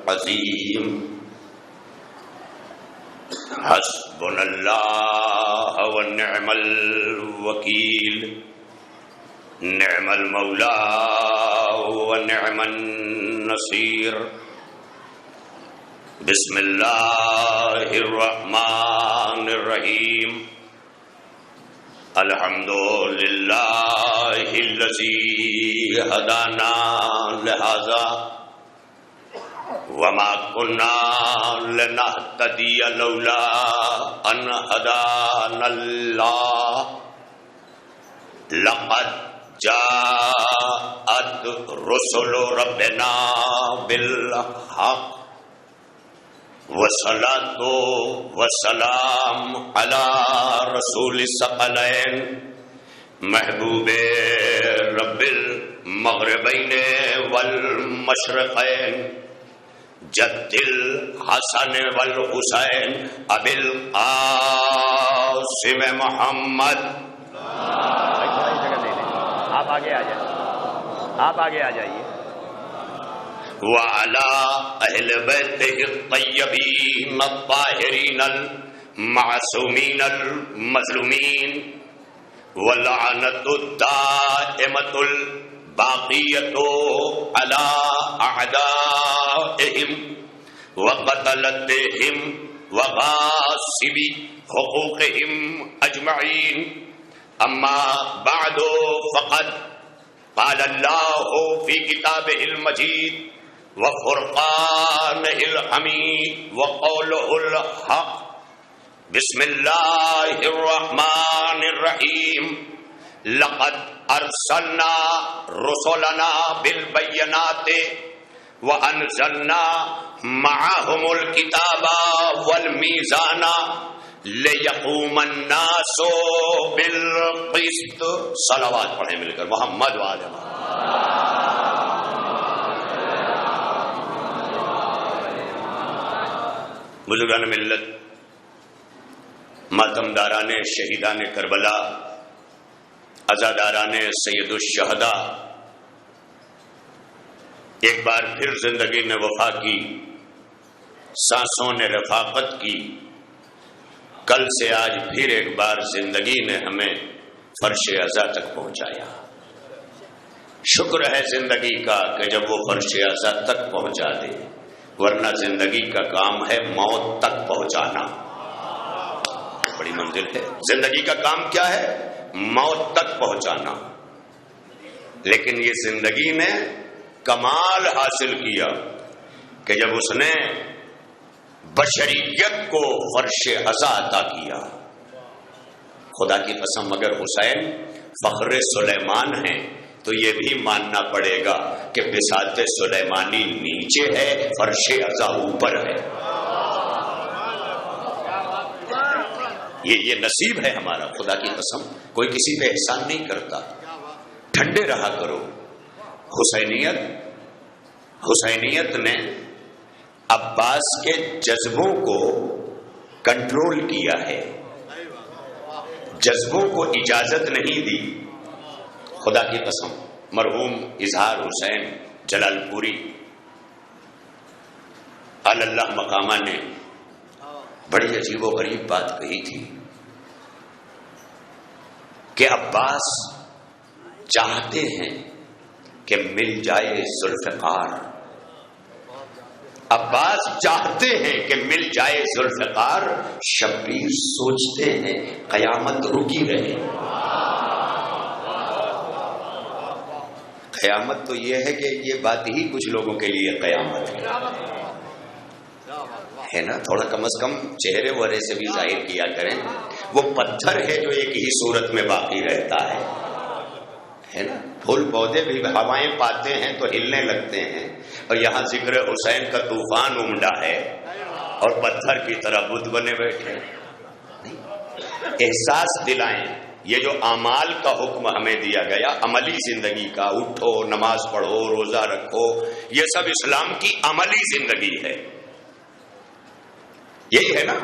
العظیم حسبنا اللہ ونعم الوکیل نعم المولا ونعم النصیر بسم اللہ الرحمن الرحیم الحمد للہ الذی ہدانا لہذا وما كنا لنهتدي لولا ان هدانا الله لقد جاءت رسل ربنا بالحق والصلاة والسلام على رسول الثقلين محبوب رب المغربين والمشرقين جد الحسن والحسین ابی القاسم محمد. آپ آگے آ جائیے. وعلى اہل بیتہ الطیبین الطاہرین المعصومین المظلومین واللعنۃ الدائمۃ باقیۃ علی اعدائہم وقتلتہم وغاصب حقوقہم اجمعین. اما بعد فقد قال اللہ فی کتابہ المجید وفرقانہ الحمید وقولہ الحق. بسم اللہ الرحمن الرحیم. لقد ارسلنا رسلنا بالبینات وانزلنا معهم الکتاب والمیزان لیقوم الناس بالقسط. صلوات پڑھیں مل کر محمد وعلی محمد. بزرگان ملت، ماتمداران شہیدان کربلا، عزاداران سید الشہداء، ایک بار پھر زندگی نے وفا کی، سانسوں نے رفاقت کی. کل سے آج پھر ایک بار زندگی نے ہمیں فرش عزا تک پہنچایا. شکر ہے زندگی کا کہ جب وہ فرش عزا تک پہنچا دے، ورنہ زندگی کا کام ہے موت تک پہنچانا. بڑی منزل ہے. زندگی کا کام کیا ہے؟ موت تک پہنچانا. لیکن یہ زندگی نے کمال حاصل کیا کہ جب اس نے بشریت کو فرش عزا عطا کیا. خدا کی قسم اگر حسین فخر سلیمان ہیں تو یہ بھی ماننا پڑے گا کہ بساط سلیمانی نیچے ہے، فرش عزا اوپر ہے. یہ نصیب ہے ہمارا. خدا کی قسم کوئی کسی پہ احسان نہیں کرتا. ٹھنڈے رہا کرو. حسینیت نے عباس کے جذبوں کو کنٹرول کیا ہے، جذبوں کو اجازت نہیں دی. خدا کی قسم مرحوم اظہار حسین جلال پوری اللہ مقامہ نے بڑی عجیب و غریب بات کہی تھی کہ عباس چاہتے ہیں کہ مل جائے ذوالفقار. عباس چاہتے ہیں کہ مل جائے ذوالفقار، شبیر سوچتے ہیں قیامت رکی رہے. قیامت تو یہ ہے کہ یہ بات ہی کچھ لوگوں کے لیے قیامت ہے نا. تھوڑا کم از کم چہرے ورے سے بھی ظاہر کیا کریں. وہ پتھر ہے جو ایک ہی صورت میں باقی رہتا ہے نا. پھول پودے بھی ہوائیں پاتے ہیں تو ہلنے لگتے ہیں، اور یہاں ذکر حسین کا طوفان امڈا ہے اور پتھر کی طرح بت بنے بیٹھے. احساس دلائیں. یہ جو اعمال کا حکم ہمیں دیا گیا، عملی زندگی کا، اٹھو نماز پڑھو روزہ رکھو، یہ سب اسلام کی عملی زندگی ہے. یہی ہے نا.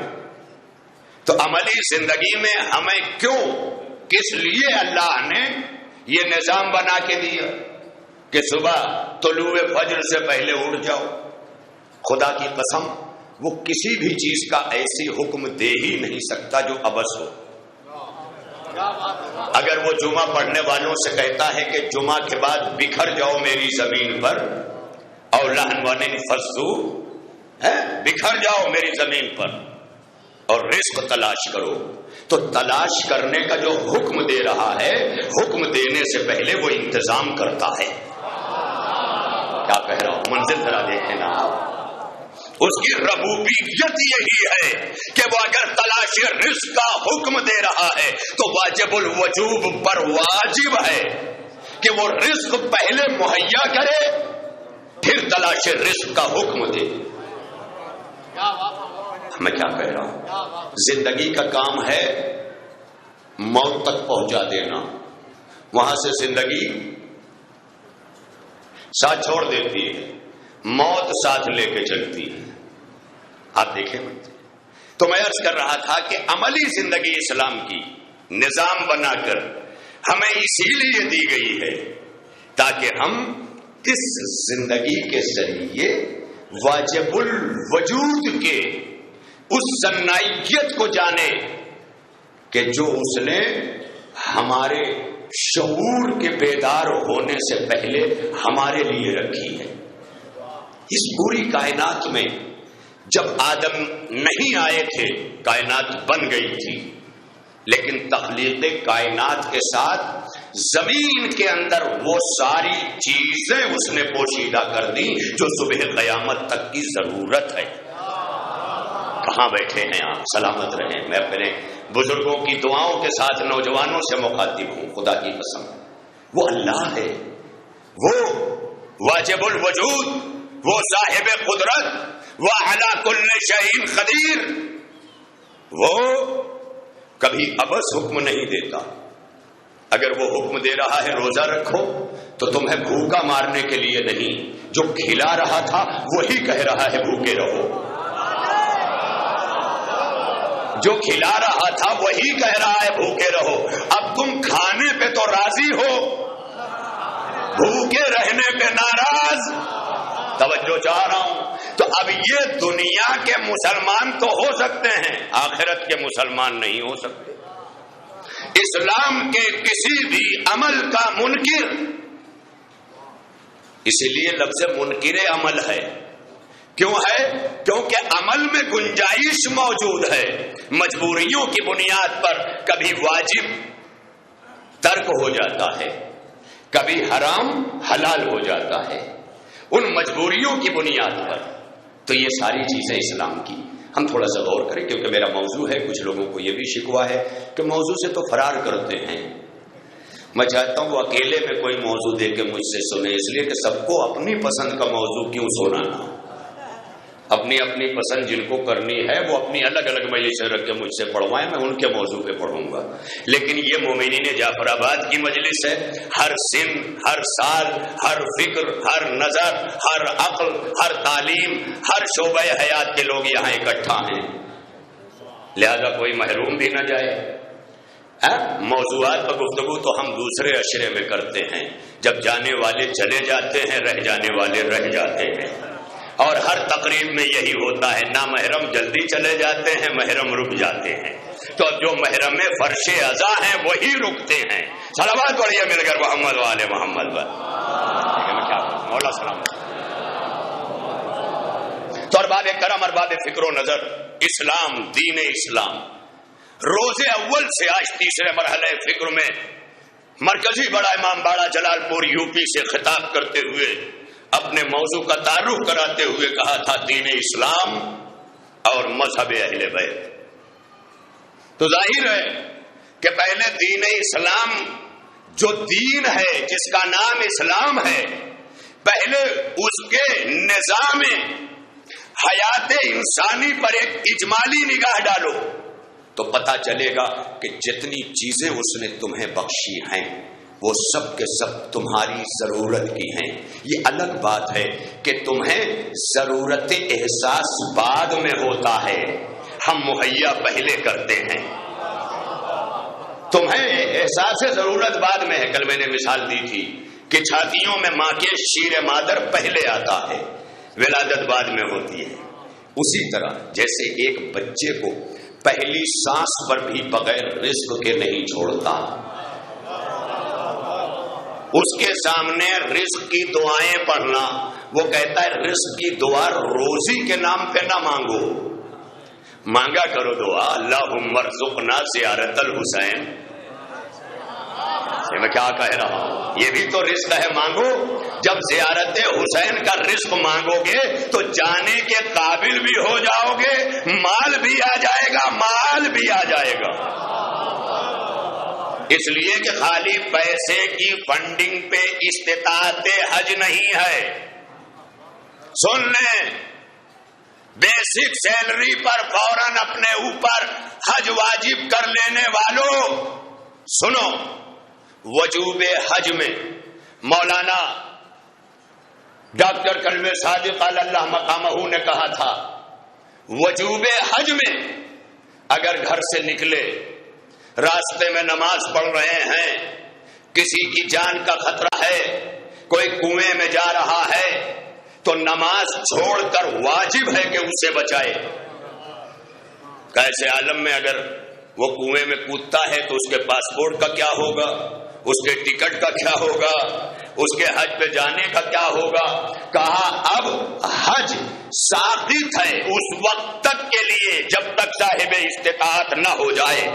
تو عملی زندگی میں ہمیں کیوں، کس لیے اللہ نے یہ نظام بنا کے دیا کہ صبح طلوع فجر سے پہلے اٹھ جاؤ، خدا کی قسم وہ کسی بھی چیز کا ایسی حکم دے ہی نہیں سکتا جو عبث ہو. اگر وہ جمعہ پڑھنے والوں سے کہتا ہے کہ جمعہ کے بعد بکھر جاؤ میری زمین پر، اور لہن ونن فسو، بکھر جاؤ میری زمین پر اور رزق تلاش کرو، تو تلاش کرنے کا جو حکم دے رہا ہے، حکم دینے سے پہلے وہ انتظام کرتا ہے. کیا کہہ رہا ہوں؟ منزل ذرا دیکھیں نا. اس کی ربوبیت یہی ہے کہ وہ اگر تلاش رزق کا حکم دے رہا ہے تو واجب الوجوب پر واجب ہے کہ وہ رزق پہلے مہیا کرے پھر تلاش رزق کا حکم دے. میں کیا کہہ رہا ہوں؟ زندگی کا کام ہے موت تک پہنچا دینا، وہاں سے زندگی ساتھ چھوڑ دیتی ہے، موت ساتھ لے کے چلتی ہے. آپ دیکھیں. تو میں عرض کر رہا تھا کہ عملی زندگی اسلام کی نظام بنا کر ہمیں اسی لیے دی گئی ہے تاکہ ہم اس زندگی کے ذریعے واجب الوجود کے اس صنعیت کو جانے کہ جو اس نے ہمارے شعور کے بیدار ہونے سے پہلے ہمارے لیے رکھی ہے. اس پوری کائنات میں جب آدم نہیں آئے تھے کائنات بن گئی تھی، لیکن تخلیق کائنات کے ساتھ زمین کے اندر وہ ساری چیزیں اس نے پوشیدہ کر دی جو صبح قیامت تک کی ضرورت ہے. کہاں بیٹھے ہیں آپ؟ سلامت رہیں. میں اپنے بزرگوں کی دعاؤں کے ساتھ نوجوانوں سے مخاطب ہوں. خدا کی قسم وہ اللہ ہے، وہ واجب الوجود، وہ صاحب قدرت، وہ علی کل شیء قدیر. وہ کبھی عبث حکم نہیں دیتا. اگر وہ حکم دے رہا ہے روزہ رکھو تو تمہیں بھوکا مارنے کے لیے نہیں، جو کھلا رہا تھا وہی کہہ رہا ہے بھوکے رہو. جو کھلا رہا تھا وہی کہہ رہا ہے بھوکے رہو. اب تم کھانے پہ تو راضی ہو، بھوکے رہنے پہ ناراض. توجہ چاہ رہا ہوں. تو اب یہ دنیا کے مسلمان تو ہو سکتے ہیں، آخرت کے مسلمان نہیں ہو سکتے. اسلام کے کسی بھی عمل کا منکر، اسی لیے لفظ منکر عمل ہے. کیوں ہے؟ کیونکہ عمل میں گنجائش موجود ہے. مجبوریوں کی بنیاد پر کبھی واجب ترک ہو جاتا ہے، کبھی حرام حلال ہو جاتا ہے، ان مجبوریوں کی بنیاد پر. تو یہ ساری چیزیں اسلام کی ہم تھوڑا سا غور کریں، کیونکہ میرا موضوع ہے. کچھ لوگوں کو یہ بھی شکوہ ہے کہ موضوع سے تو فرار کرتے ہیں. میں چاہتا ہوں وہ اکیلے میں کوئی موضوع دے کے مجھ سے سنے، اس لیے کہ سب کو اپنی پسند کا موضوع کیوں سنانا. اپنی اپنی پسند جن کو کرنی ہے وہ اپنی الگ الگ مجلسیں رکھ کے مجھ سے پڑھوائیں، میں ان کے موضوع پہ پڑھوں گا. لیکن یہ مومنین جعفر آباد کی مجلس ہے. ہر سن، ہر سال، ہر فکر، ہر نظر، ہر عقل، ہر تعلیم، ہر شعبہ حیات کے لوگ یہاں اکٹھا ہیں، لہذا کوئی محروم بھی نہ جائے. موضوعات پر گفتگو تو ہم دوسرے اشرے میں کرتے ہیں. جب جانے والے چلے جاتے ہیں، رہ جانے والے رہ جاتے ہیں. اور ہر تقریب میں یہی ہوتا ہے، نامحرم جلدی چلے جاتے ہیں، محرم رک جاتے ہیں. تو جو محرم میں فرش ازا ہیں وہی رکتے ہیں. صلوات پڑھیے مل کر محمد والے محمد پر. مولا سلام. تو ارباب کرم، ارباب فکر و نظر، اسلام، دین اسلام روز اول سے آج تیسرے مرحلے فکر میں مرکزی بڑا امام باڑہ جلال پور یو پی سے خطاب کرتے ہوئے اپنے موضوع کا تعارف کراتے ہوئے کہا تھا دین اسلام اور مذہب اہل بیت. تو ظاہر ہے کہ پہلے دین اسلام جو دین ہے جس کا نام اسلام ہے، پہلے اس کے نظام حیات انسانی پر ایک اجمالی نگاہ ڈالو تو پتہ چلے گا کہ جتنی چیزیں اس نے تمہیں بخشی ہیں وہ سب کے سب تمہاری ضرورت کی ہیں. یہ الگ بات ہے کہ تمہیں ضرورت احساس بعد میں ہوتا ہے، ہم مہیا پہلے کرتے ہیں. تمہیں احساس ضرورت بعد میں ہے. کل میں نے مثال دی تھی کہ چھاتیوں میں ماں کے شیر مادر پہلے آتا ہے، ولادت بعد میں ہوتی ہے. اسی طرح جیسے ایک بچے کو پہلی سانس پر بھی بغیر رزق کے نہیں چھوڑتا، اس کے سامنے رزق کی دعائیں پڑھنا، وہ کہتا ہے رزق کی دعا روزی کے نام پہ نہ مانگو، مانگا کرو دعا اللہم ارزقنا زیارت الحسین. میں کیا کہہ رہا ہوں، یہ بھی تو رزق ہے، مانگو. جب زیارت حسین کا رزق مانگو گے تو جانے کے قابل بھی ہو جاؤ گے، مال بھی آ جائے گا، مال بھی آ جائے گا. اس لیے کہ خالی پیسے کی فنڈنگ پہ استطاعت حج نہیں ہے. سن لیں، بیسک سیلری پر فوراً اپنے اوپر حج واجب کر لینے والوں سنو، وجوب حج میں مولانا ڈاکٹر کلب صادق علی اللہ مقامہ نے کہا تھا، وجوب حج میں اگر گھر سے نکلے، راستے میں نماز پڑھ رہے ہیں، کسی کی جان کا خطرہ ہے، کوئی کنویں میں جا رہا ہے، تو نماز چھوڑ کر واجب ہے کہ اسے بچائے. کیسے عالم میں اگر وہ کنویں میں کودتا ہے تو اس کے پاسپورٹ کا کیا ہوگا، اس کے ٹکٹ کا کیا ہوگا، اس کے حج پہ جانے کا کیا ہوگا. کہا اب حج ثابت ہے اس وقت تک کے لیے جب تک صاحب استطاعت نہ ہو جائے.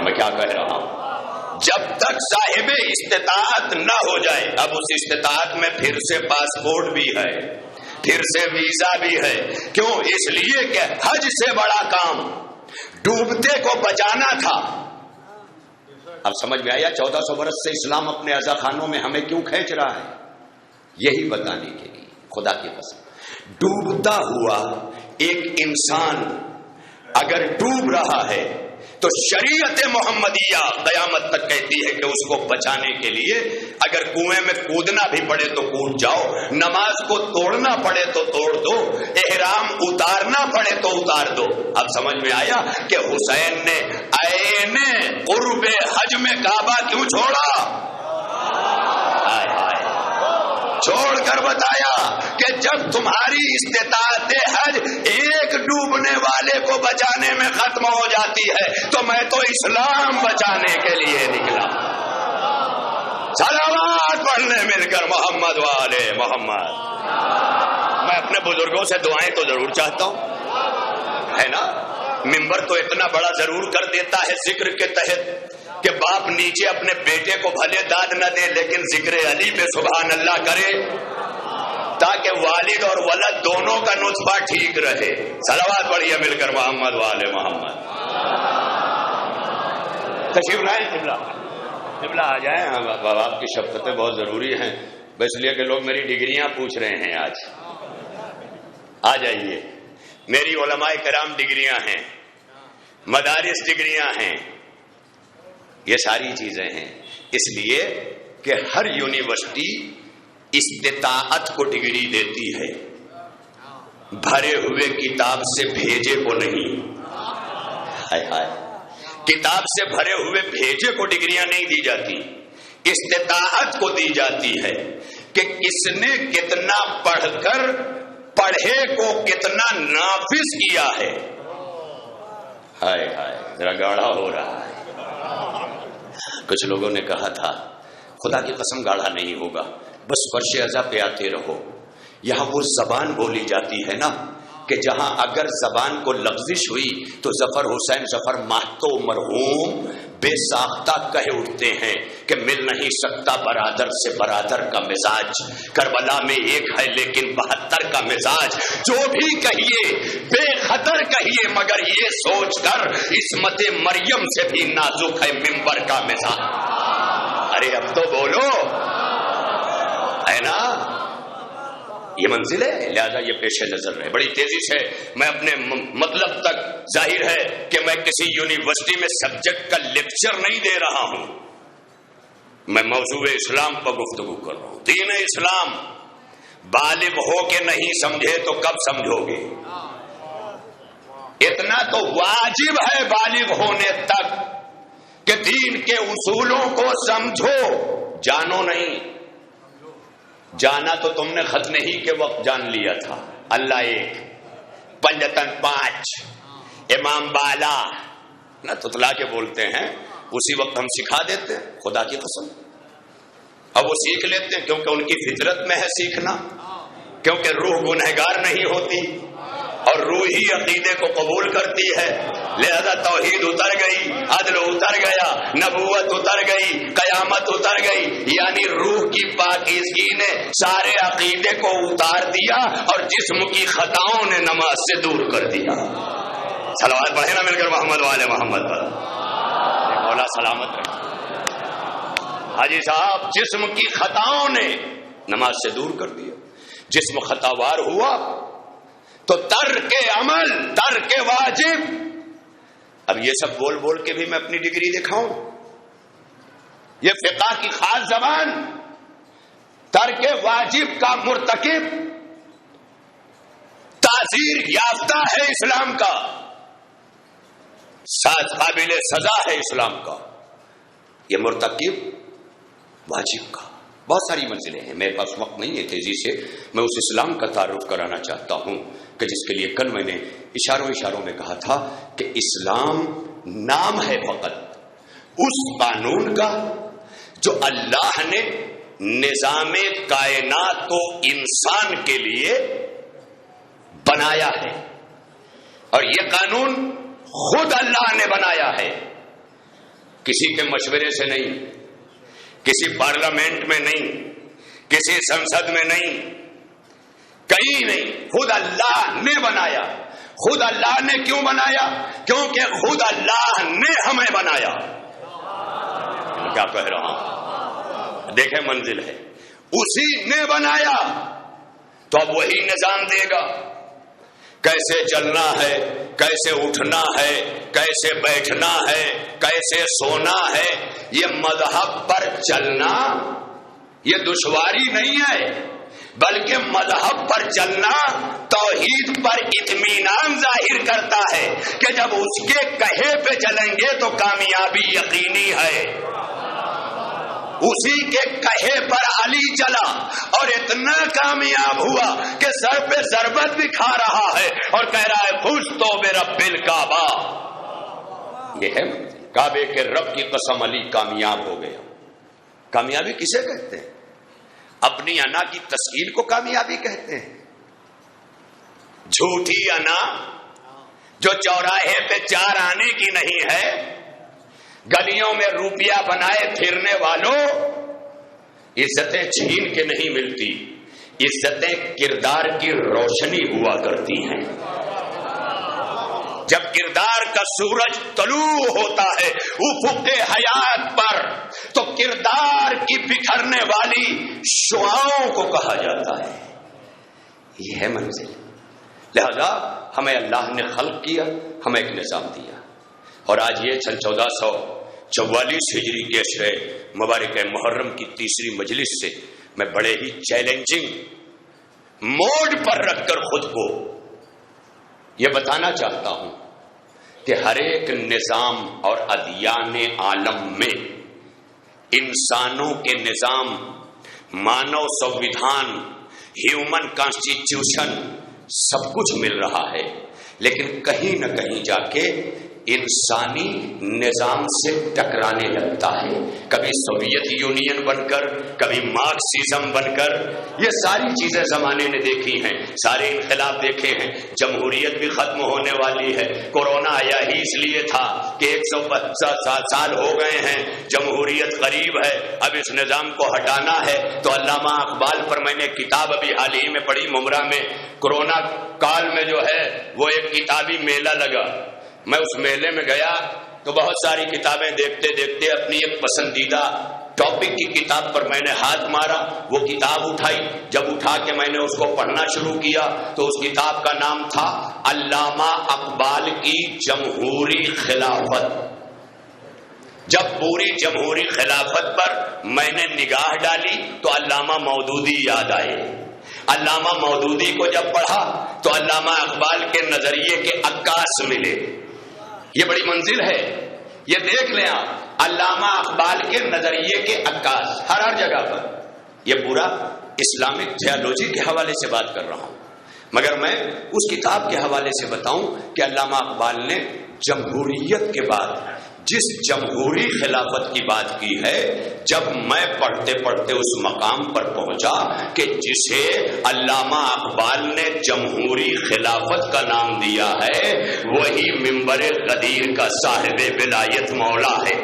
میں کیا کہہ رہا ہوں، جب تک صاحب استطاعت نہ ہو جائے. اب اس استطاعت میں پھر سے پاسپورٹ بھی ہے، پھر سے ویزا بھی ہے. کیوں؟ اس لیے کہ حج سے بڑا کام ڈوبتے کو بچانا تھا. اب سمجھ میں آیا 1400 برس سے اسلام اپنے عزا خانوں میں ہمیں کیوں کھینچ رہا ہے؟ یہی بتانے کے لیے. خدا کی قسم، ڈوبتا ہوا ایک انسان اگر ڈوب رہا ہے تو شریعت محمدیہ قیامت تک کہتی ہے کہ اس کو بچانے کے لیے اگر کنویں میں کودنا بھی پڑے تو کود جاؤ، نماز کو توڑنا پڑے تو توڑ دو، احرام اتارنا پڑے تو اتار دو. اب سمجھ میں آیا کہ حسین نے عین قرب حج میں کعبہ کیوں چھوڑا؟ چھوڑ کر بتایا کہ جب تمہاری استطاعت حج ایک ڈوبنے والے کو بچانے میں ختم ہو جاتی ہے تو میں تو اسلام بچانے کے لیے نکلا. صلوات پڑھنے مل کر محمد والے محمد. میں اپنے بزرگوں سے دعائیں تو ضرور چاہتا ہوں، ہے نا. ممبر تو اتنا بڑا ضرور کر دیتا ہے ذکر کے تحت کہ باپ نیچے اپنے بیٹے کو بھلے داد نہ دے لیکن ذکر علی پہ سبحان اللہ کرے تاکہ والد اور ولد دونوں کا نطفہ ٹھیک رہے. صلوات پڑھیے مل کر محمد والے محمد. تشریف لائیں قبلہ آ جائیں. آپ کی شفقتیں بہت ضروری ہیں، اس لیے کہ لوگ میری ڈگریاں پوچھ رہے ہیں. آج آ جائیے. میری علماء کرام ڈگریاں ہیں، مدارس ڈگریاں ہیں، یہ ساری چیزیں ہیں. اس لیے کہ ہر یونیورسٹی استطاعت کو ڈگری دیتی ہے، بھرے ہوئے کتاب سے بھیجے کو نہیں. ہائے ہائے، کتاب سے بھرے ہوئے بھیجے کو ڈگریاں نہیں دی جاتی، استطاعت کو دی جاتی ہے کہ کس نے کتنا پڑھ کر پڑھے کو کتنا نافذ کیا ہے. ہائے ہائے، ذرا گاڑھا ہو رہا ہے. کچھ لوگوں نے کہا تھا خدا کی قسم گاڑھا نہیں ہوگا، بس فرش ازا پہ آتے رہو. یہاں وہ زبان بولی جاتی ہے نا کہ جہاں اگر زبان کو لغزش ہوئی تو ظفر حسین ظفر مہتو مرحوم بے ساختہ کہہ اٹھتے ہیں کہ مل نہیں سکتا برادر سے برادر کا مزاج، کربلا میں ایک ہے لیکن 72 کا مزاج. جو بھی کہیے بے خطر کہیے مگر یہ سوچ کر عصمت مریم سے بھی نازک ہے منبر کا مزاج. ارے اب تو بولو، ہے نا. یہ منزل ہے، لہذا یہ پیش نظر رہے. بڑی تیزی سے میں اپنے مطلب تک، ظاہر ہے کہ میں کسی یونیورسٹی میں سبجیکٹ کا لیکچر نہیں دے رہا ہوں، میں موضوع اسلام پر گفتگو کر رہا ہوں. دین اسلام بالغ ہو کے نہیں سمجھے تو کب سمجھو گے؟ اتنا تو واجب ہے بالغ ہونے تک کہ دین کے اصولوں کو سمجھو، جانو نہیں. جانا تو تم نے ختنے ہی کے وقت جان لیا تھا، اللہ ایک، پنجتن پانچ، امام بالا نہ تتلا کے بولتے ہیں، اسی وقت ہم سکھا دیتے ہیں، خدا کی قسم۔ اب وہ سیکھ لیتے ہیں کیونکہ ان کی فطرت میں ہے سیکھنا، کیونکہ روح گنہگار نہیں ہوتی اور روح ہی عقیدے کو قبول کرتی ہے، لہذا توحید اتر گئی، عدل اتر گیا، نبوت اتر گئی، قیامت اتر گئی، یعنی روح کی پاکیزگی نے سارے عقیدے کو اتار دیا اور جسم کی خطاؤں نے نماز سے دور کر دیا۔ صلوات پڑھے نا مل کر محمد والے محمد پر، مولا سلامت رکھے۔ حاجی صاحب، جسم کی خطاؤں نے نماز سے دور کر دیا، جسم خطاوار ہوا تو ترک عمل، ترک واجب۔ اب یہ سب بول بول کے بھی میں اپنی ڈگری دکھاؤں؟ یہ فقہ کی خاص زبان، ترک واجب کا مرتکب تعزیر یافتہ ہے اسلام کا، ساتھ قابل سزا ہے اسلام کا، یہ مرتکب واجب کا۔ بہت ساری منزلیں ہیں، میرے پاس وقت نہیں ہے تیزی سے میں اس اسلام کا تعارف کرانا چاہتا ہوں کہ جس کے لیے کل میں نے اشاروں میں کہا تھا کہ اسلام نام ہے فقط اس قانون کا جو اللہ نے نظام کائنات و انسان کے لیے بنایا ہے، اور یہ قانون خود اللہ نے بنایا ہے، کسی کے مشورے سے نہیں، کسی پارلیمنٹ میں نہیں، کسی سنسد میں نہیں، کہیں نہیں، خود اللہ نے بنایا۔ خود اللہ نے کیوں بنایا؟ کیونکہ خود اللہ نے ہمیں بنایا۔ کیا کہہ رہا ہوں؟ دیکھیں منزل ہے، اسی نے بنایا تو اب وہی نظام دے گا، کیسے چلنا ہے، کیسے اٹھنا ہے، کیسے بیٹھنا ہے، کیسے سونا ہے۔ یہ مذہب پر چلنا یہ دشواری نہیں ہے، بلکہ مذہب پر چلنا توحید پر اطمینان ظاہر کرتا ہے کہ جب اس کے کہے پہ چلیں گے تو کامیابی یقینی ہے۔ اسی کے کہے پر علی چلا اور اتنا کامیاب ہوا کہ سر پہ ضربت بھی کھا رہا ہے اور کہہ رہا ہے فزت برب الکعبہ۔ یہ ہے کعبے کے رب کی قسم، علی کامیاب ہو گیا۔ کامیابی کسے کہتے ہیں؟ اپنی انا کی تسکین کو کامیابی کہتے ہیں۔ جھوٹی انا جو چوراہے پہ 4 آنے کی نہیں ہے، گلیوں میں روپیہ بنائے پھرنے والوں، عزتیں چھین کے نہیں ملتی، عزتیں کردار کی روشنی ہوا کرتی ہیں۔ جب کردار کا سورج طلوع ہوتا ہے افق حیات پر تو کردار کی بکھرنے والی شعاؤں کو کہا جاتا ہے۔ یہ ہے منزل۔ لہذا ہمیں اللہ نے خلق کیا، ہمیں ایک نظام دیا، اور آج یہ 1444 ہجری کے اشرے مبارک محرم کی 3ری مجلس سے میں بڑے ہی چیلنجنگ موڈ پر رکھ کر خود کو یہ بتانا چاہتا ہوں کہ ہر ایک نظام اور ادیان عالم میں انسانوں کے نظام، مانو سنویدھان، ہیومن کانسٹیٹیوشن سب کچھ مل رہا ہے، لیکن کہیں نہ کہیں جا کے انسانی نظام سے ٹکرانے لگتا ہے، کبھی سوویت یونین بن کر، کبھی مارکسزم بن کر۔ یہ ساری چیزیں زمانے نے دیکھی ہیں، سارے انقلاب دیکھے ہیں۔ جمہوریت بھی ختم ہونے والی ہے، کورونا آیا ہی اس لیے تھا کہ 150 سال ہو گئے ہیں، جمہوریت قریب ہے، اب اس نظام کو ہٹانا ہے۔ تو علامہ اقبال پر میں نے کتاب ابھی حال ہی میں پڑھی، ممرہ میں کورونا کال میں جو ہے وہ ایک کتابی میلہ لگا، میں اس میلے میں گیا تو بہت ساری کتابیں دیکھتے دیکھتے اپنی ایک پسندیدہ ٹاپک کی کتاب پر میں نے ہاتھ مارا، وہ کتاب اٹھائی، جب اٹھا کے میں نے اس کو پڑھنا شروع کیا تو اس کتاب کا نام تھا علامہ اقبال کی جمہوری خلافت۔ جب پوری جمہوری خلافت پر میں نے نگاہ ڈالی تو علامہ مودودی یاد آئے۔ علامہ مودودی کو جب پڑھا تو علامہ اقبال کے نظریے کے عکاس ملے۔ یہ بڑی منزل ہے، یہ دیکھ لیں آپ، علامہ اقبال کے نظریے کے عکاس ہر جگہ پر۔ یہ پورا اسلامک تھیالوجی کے حوالے سے بات کر رہا ہوں، مگر میں اس کتاب کے حوالے سے بتاؤں کہ علامہ اقبال نے جمہوریت کے بعد جس جمہوری خلافت کی بات کی ہے، جب میں پڑھتے پڑھتے اس مقام پر پہنچا کہ جسے علامہ اقبال نے جمہوری خلافت کا نام دیا ہے وہی منبر غدیر کا صاحب ولایت مولا ہے۔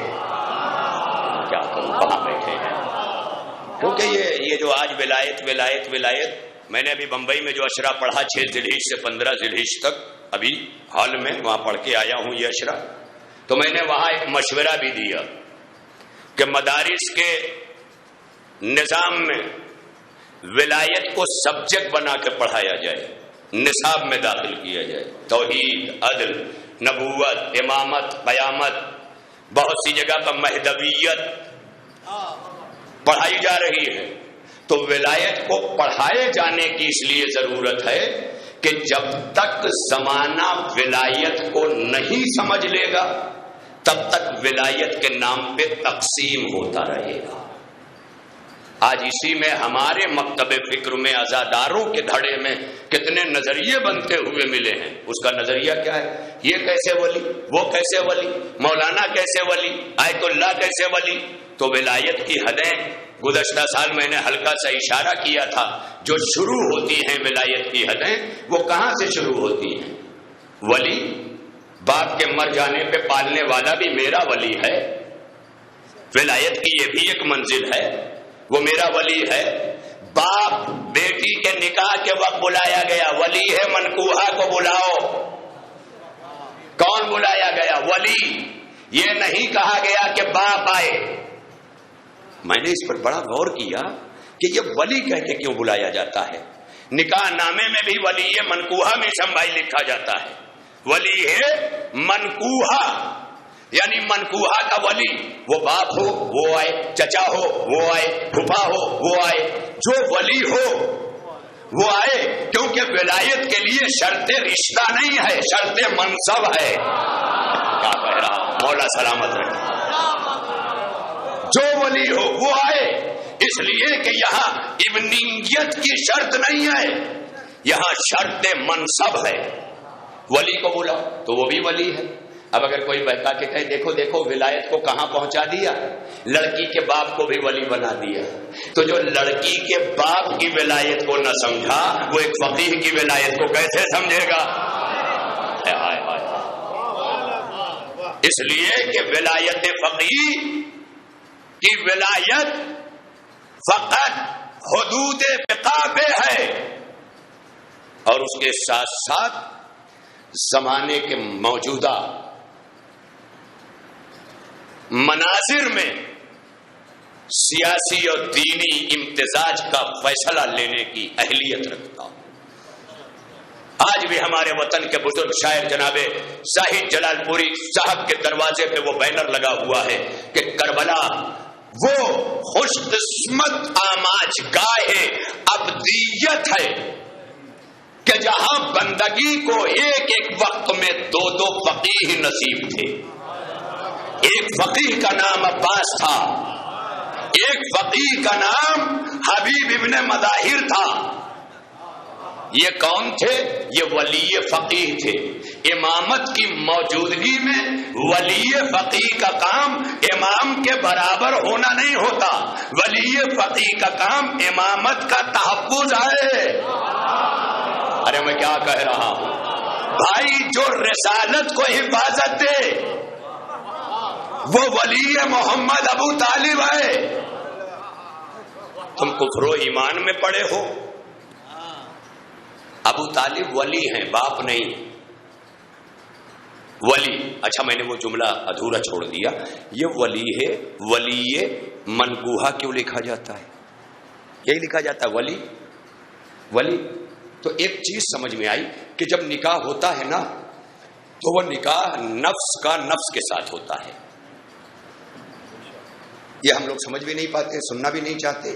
کیا کروں، کہاں بیٹھے ہیں؟ کیونکہ یہ جو آج ولایت ولایت ولایت، میں نے ابھی بمبئی میں جو اشرا پڑھا 6 ذی الحجہ سے 15 ذی الحجہ تک، ابھی حال میں وہاں پڑھ کے آیا ہوں یہ اشرا، تو میں نے وہاں ایک مشورہ بھی دیا کہ مدارس کے نظام میں ولایت کو سبجیکٹ بنا کے پڑھایا جائے، نصاب میں داخل کیا جائے، توحید، عدل، نبوت، امامت، قیامت، بہت سی جگہ پر مہدویت پڑھائی جا رہی ہے۔ تو ولایت کو پڑھائے جانے کی اس لیے ضرورت ہے کہ جب تک زمانہ ولایت کو نہیں سمجھ لے گا تب تک ولایت کے نام پہ تقسیم ہوتا رہے گا۔ آج اسی میں ہمارے مکتب فکر میں عزاداروں کے دھڑے میں کتنے نظریے بنتے ہوئے ملے ہیں۔ اس کا نظریہ کیا ہے؟ یہ کیسے ولی، وہ کیسے ولی، مولانا کیسے ولی، آیت اللہ کیسے ولی۔ تو ولایت کی حدیں گزشتہ سال میں نے ہلکا سا اشارہ کیا تھا، جو شروع ہوتی ہیں ولایت کی حدیں وہ کہاں سے شروع ہوتی ہیں؟ ولی باپ کے مر جانے پہ پالنے والا بھی میرا ولی ہے، ولایت کی یہ بھی ایک منزل ہے، وہ میرا ولی ہے۔ باپ بیٹی کے نکاح کے وقت بلایا گیا، ولی ہے، منکوحہ کو بلاؤ۔ کون بلایا گیا؟ ولی۔ یہ نہیں کہا گیا کہ باپ آئے۔ میں نے اس پر بڑا غور کیا کہ یہ ولی کہہ کے کیوں بلایا جاتا ہے؟ نکاح نامے میں بھی ولی منکوحہ میں شمبھائی لکھا جاتا ہے، ولی ہے منکوحہ، یعنی منکوحہ کا ولی وہ باپ ہو وہ آئے، چچا ہو وہ آئے، پھوپھا ہو وہ آئے، جو ولی ہو وہ آئے، کیونکہ ولایت کے لیے شرط رشتہ نہیں ہے، شرط منصب ہے۔ کیا کہہ رہا مولا سلامت رہے۔ جو ولی ہو وہ آئے، اس لیے کہ یہاں ابنیت کی شرط نہیں ہے، یہاں شرط منصب ہے۔ ولی کو بولا تو وہ بھی ولی ہے۔ اب اگر کوئی بہکا کے کہے دیکھو دیکھو ولایت کو کہاں پہنچا دیا، لڑکی کے باپ کو بھی ولی بنا دیا، تو جو لڑکی کے باپ کی ولایت کو نہ سمجھا وہ ایک فقیہ کی ولایت کو کیسے سمجھے گا؟ اس لیے کہ ولایت فقیہ کی ولایت فقط حدود فقہ پہ ہے، اور اس کے ساتھ ساتھ زمانے کے موجودہ مناظر میں سیاسی اور دینی امتزاج کا فیصلہ لینے کی اہلیت رکھتا ہوں۔ آج بھی ہمارے وطن کے بزرگ شاعر جناب زاہد جلال پوری صاحب کے دروازے پہ وہ بینر لگا ہوا ہے کہ کربلا وہ خوش قسمت آماج گاہ ابدیت ہے کہ جہاں بندگی کو ایک ایک وقت میں 2 فقیہ نصیب تھے۔ ایک فقیہ کا نام عباس تھا، ایک فقیہ کا نام حبیب ابن مظاہر تھا۔ یہ کون تھے؟ یہ ولی فقیہ تھے۔ امامت کی موجودگی میں ولی فقیہ کا کام امام کے برابر ہونا نہیں ہوتا، ولی فقیہ کا کام امامت کا تحفظ ہے۔ ارے میں کیا کہہ رہا ہوں بھائی، جو رسالت کو حفاظت دے وہ ولی محمد ابو طالب ہے۔ تم کفر و ایمان میں پڑے ہو، ابو طالب ولی ہیں، باپ نہیں، ولی۔ اچھا میں نے وہ جملہ ادھورا چھوڑ دیا، یہ ولی ہے، ولی منکوحہ کیوں لکھا جاتا ہے؟ یہی لکھا جاتا ہے ولی ولی۔ تو ایک چیز سمجھ میں آئی کہ جب نکاح ہوتا ہے نا تو وہ نکاح نفس کا نفس کے ساتھ ہوتا ہے۔ یہ ہم لوگ سمجھ بھی نہیں پاتے، سننا بھی نہیں چاہتے،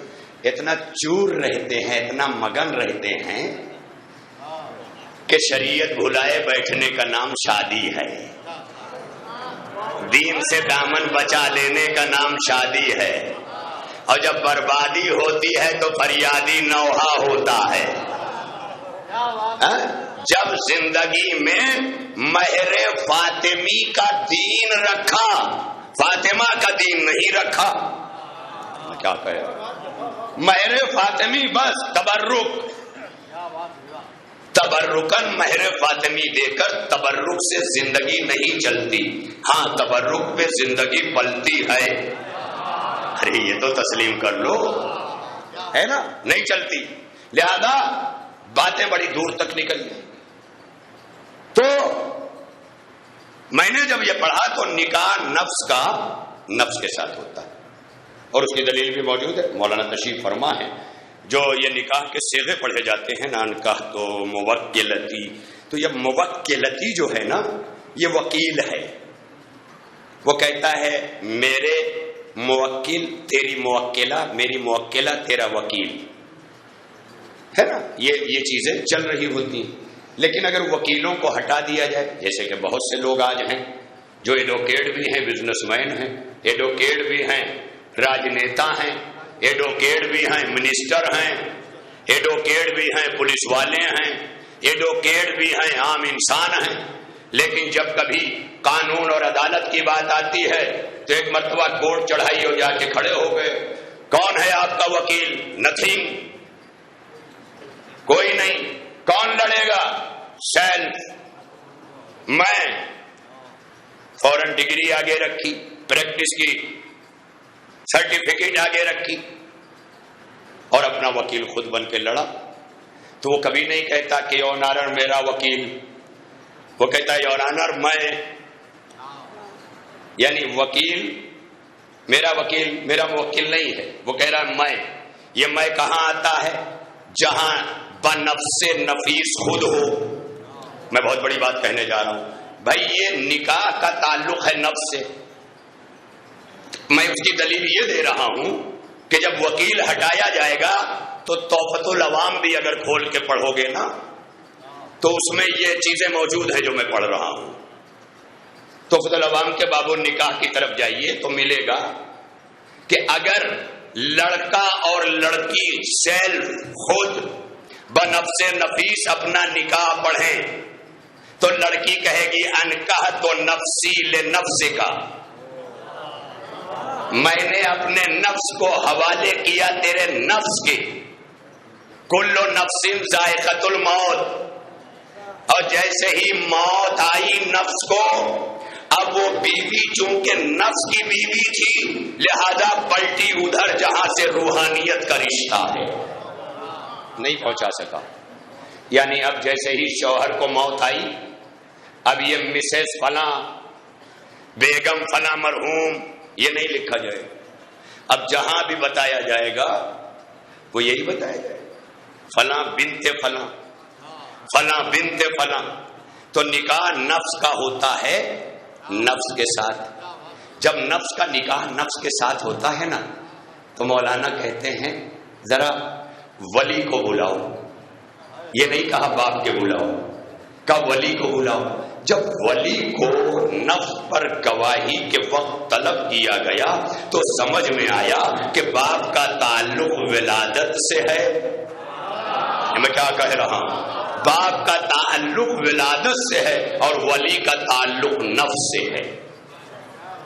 اتنا چور رہتے ہیں، اتنا مگن رہتے ہیں کہ شریعت بھلائے بیٹھنے کا نام شادی ہے، دین سے دامن بچا لینے کا نام شادی ہے، اور جب بربادی ہوتی ہے تو فریادی نوحہ ہوتا ہے. جب زندگی میں مہر فاطمی کا دین رکھا، فاطمہ کا دین نہیں رکھا، کیا کہے؟ مہر فاطمی بس تبرکن مہر فاطمی دے کر تبرک سے زندگی نہیں چلتی. ہاں تبرک پہ زندگی پلتی ہے. ارے یہ تو تسلیم کر لو، ہے نا، نہیں چلتی. لہذا باتیں بڑی دور تک نکل گئی. تو میں نے جب یہ پڑھا تو نکاح نفس کے ساتھ ہوتا ہے، اور اس کی دلیل بھی موجود ہے. مولانا تشریف فرما ہے جو یہ نکاح کے صیغے پڑھے جاتے ہیں نا، نکاح تو موکلتی، تو یہ موکلتی جو ہے نا یہ وکیل ہے. وہ کہتا ہے میرے موکل تیری موکلہ، میری موکلہ تیرا وکیل، ہے نا. یہ چیزیں چل رہی ہوتی ہیں. لیکن اگر وکیلوں کو ہٹا دیا جائے، جیسے کہ بہت سے لوگ آج ہیں جو ایڈوکیٹ بھی ہیں، بزنس مین ہیں، ایڈوکیٹ بھی ہیں، راجنیتا ہیں، ایڈوکیٹ بھی ہیں، منسٹر ہیں، ایڈوکیٹ بھی ہیں، پولیس والے ہیں، ایڈوکیٹ بھی ہیں، عام انسان ہیں. لیکن جب کبھی قانون اور عدالت کی بات آتی ہے تو ایک مرتبہ کوٹ چڑھائی ہو جا کے کھڑے ہو گئے. کون ہے آپ کا وکیل؟ نتھنگ، کوئی نہیں. کون لڑے گا؟ سیلف. میں فوراً ڈگری آگے رکھی، پریکٹس کی سرٹیفکیٹ آگے رکھی اور اپنا وکیل خود بن کے لڑا. تو وہ کبھی نہیں کہتا کہ یور آنر میرا وکیل، وہ کہتا ہے یور آنر میں، یعنی وکیل میرا وکیل میرا موکل نہیں ہے، وہ کہہ رہا ہے میں. یہ میں کہاں آتا ہے؟ جہاں بنفس نفیس خود ہو. میں بہت بڑی بات کہنے جا رہا ہوں بھائی، یہ نکاح کا تعلق ہے نفس سے. میں اس کی دلیل یہ دے رہا ہوں کہ جب وکیل ہٹایا جائے گا تو تحفۃ العوام بھی اگر کھول کے پڑھو گے نا تو اس میں یہ چیزیں موجود ہیں جو میں پڑھ رہا ہوں. تحفۃ العوام کے باب النکاح کی طرف جائیے تو ملے گا کہ اگر لڑکا اور لڑکی سیلف خود بنفس نفیس اپنا نکاح پڑھیں تو لڑکی کہے گی انکح تو نفسی لنفس کا، میں نے اپنے نفس کو حوالے کیا تیرے نفس کے. کل نفس ذائقۃ الموت. اور جیسے ہی موت آئی نفس کو، اب وہ بیوی چونکہ نفس کی بیوی تھی لہذا پلٹی ادھر جہاں سے روحانیت کا رشتہ ہے، نہیں پہنچا سکا. یعنی اب جیسے ہی شوہر کو موت آئی، اب یہ مسز فلاں، بیگم فلاں مرحوم، یہ نہیں لکھا جائے. اب جہاں بھی بتایا جائے گا وہ یہی بتایا جائے گا، فلاں بنت فلاں، فلاں بنت فلاں. تو نکاح نفس کا ہوتا ہے نفس کے ساتھ. جب نفس کا نکاح نفس کے ساتھ ہوتا ہے نا تو مولانا کہتے ہیں ذرا ولی کو بلاؤ. یہ نہیں کہا باپ کے بلاؤ، کہا ولی کو بلاؤ. جب ولی کو نفس پر گواہی کے وقت طلب کیا گیا تو سمجھ میں آیا کہ باپ کا تعلق ولادت سے ہے. میں کیا کہہ رہا ہوں؟ باپ کا تعلق ولادت سے ہے اور ولی کا تعلق نفس سے ہے.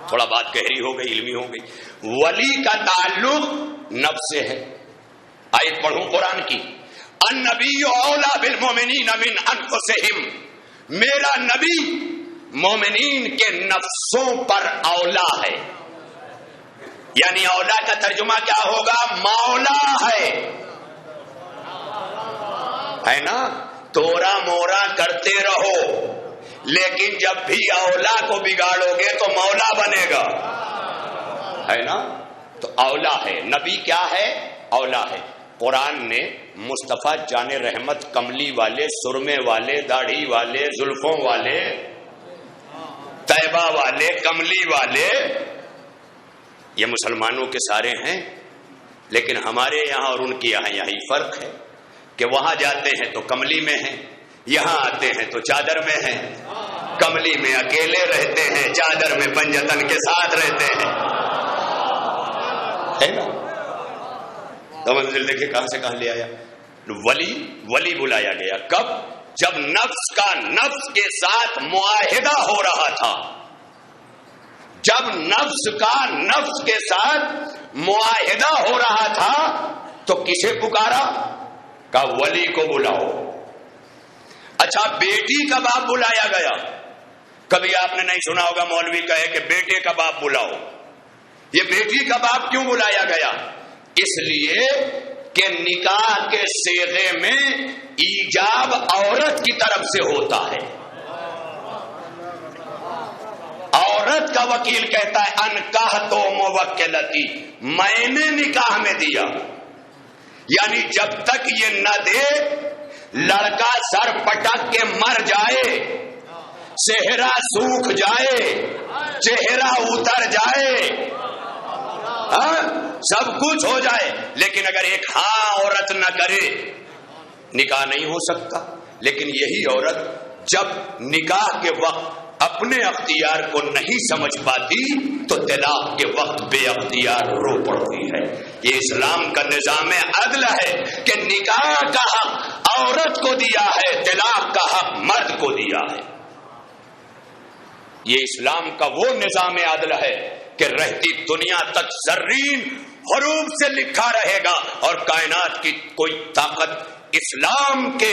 تھوڑا بات گہری ہو گئی، علمی ہو گئی. ولی کا تعلق نفس سے ہے. آیت پڑھوں قرآن کی، النبی اولا بالمؤمنین من انفسہم، میرا نبی مومنین کے نفسوں پر اولا ہے. یعنی اولا کا ترجمہ کیا ہوگا؟ مولا ہے نا. تورا مورا کرتے رہو لیکن جب بھی اولا کو بگاڑو گے تو مولا بنے گا، ہے نا. تو اولا ہے. نبی کیا ہے؟ اولا ہے. قرآن نے مصطفیٰ جان رحمت، کملی والے، سرمے والے، داڑھی والے، زلفوں والے، طیبہ والے، کملی والے، یہ مسلمانوں کے سارے ہیں. لیکن ہمارے یہاں اور ان کے یہاں یہی فرق ہے کہ وہاں جاتے ہیں تو کملی میں ہیں، یہاں آتے ہیں تو چادر میں ہیں. کملی میں اکیلے رہتے ہیں، چادر میں پنجتن کے ساتھ رہتے ہیں، ہے نا. تو منزل دیکھے کہاں سے کہاں لے آیا. ولی بلایا گیا کب؟ جب نفس کا نفس کے ساتھ معاہدہ ہو رہا تھا. جب نفس کا نفس کے ساتھ معاہدہ ہو رہا تھا تو کسے پکارا؟ کہا ولی کو بلاؤ. اچھا بیٹی کا باپ بلایا گیا. کبھی آپ نے نہیں سنا ہوگا مولوی کہے کہ بیٹے کا باپ بلاؤ. یہ بیٹی کا باپ کیوں بلایا گیا؟ اس لیے کہ نکاح کے صیغے میں ایجاب عورت کی طرف سے ہوتا ہے. عورت کا وکیل کہتا ہے انکاح تو موکلتی، میں نے نکاح میں دیا. یعنی جب تک یہ نہ دے لڑکا سر پٹک کے مر جائے، چہرہ سوکھ جائے، چہرہ اتر جائے، سب کچھ ہو جائے، لیکن اگر ایک عورت نہ کرے نکاح نہیں ہو سکتا. لیکن یہی عورت جب نکاح کے وقت اپنے اختیار کو نہیں سمجھ پاتی تو طلاق کے وقت بے اختیار رو پڑتی ہے. یہ اسلام کا نظام عدل ہے کہ نکاح کا حق عورت کو دیا ہے، طلاق کا حق مرد کو دیا ہے. یہ اسلام کا وہ نظام عدل ہے کہ رہتی دنیا تک زرین حروف سے لکھا رہے گا اور کائنات کی کوئی طاقت اسلام کے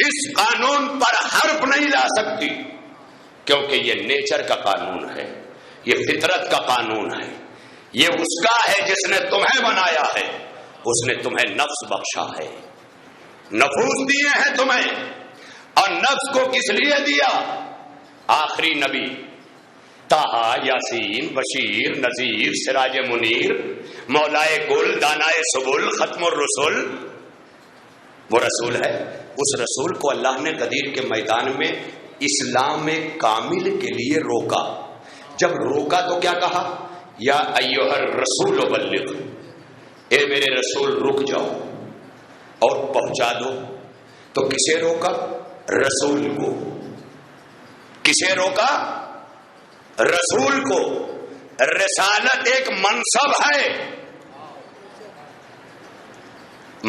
اس قانون پر حرف نہیں لا سکتی، کیونکہ یہ نیچر کا قانون ہے، یہ فطرت کا قانون ہے. یہ اس کا ہے جس نے تمہیں بنایا ہے، اس نے تمہیں نفس بخشا ہے، نفوس دیے ہیں تمہیں. اور نفس کو کس لیے دیا؟ آخری نبی طٰہٰ، یاسین، بشیر، نذیر، سراج منیر، مولائے گل، دانائے سبل، ختم الرسل، وہ رسول ہے. اس رسول کو اللہ نے غدیر کے میدان میں اسلام کامل کے لیے روکا. جب روکا تو کیا کہا؟ یا ایھا الرسول بلغ، اے میرے رسول رک جاؤ اور پہنچا دو. تو کسے روکا؟ رسول کو. کسے روکا؟ رسول کو. رسالت ایک منصب ہے،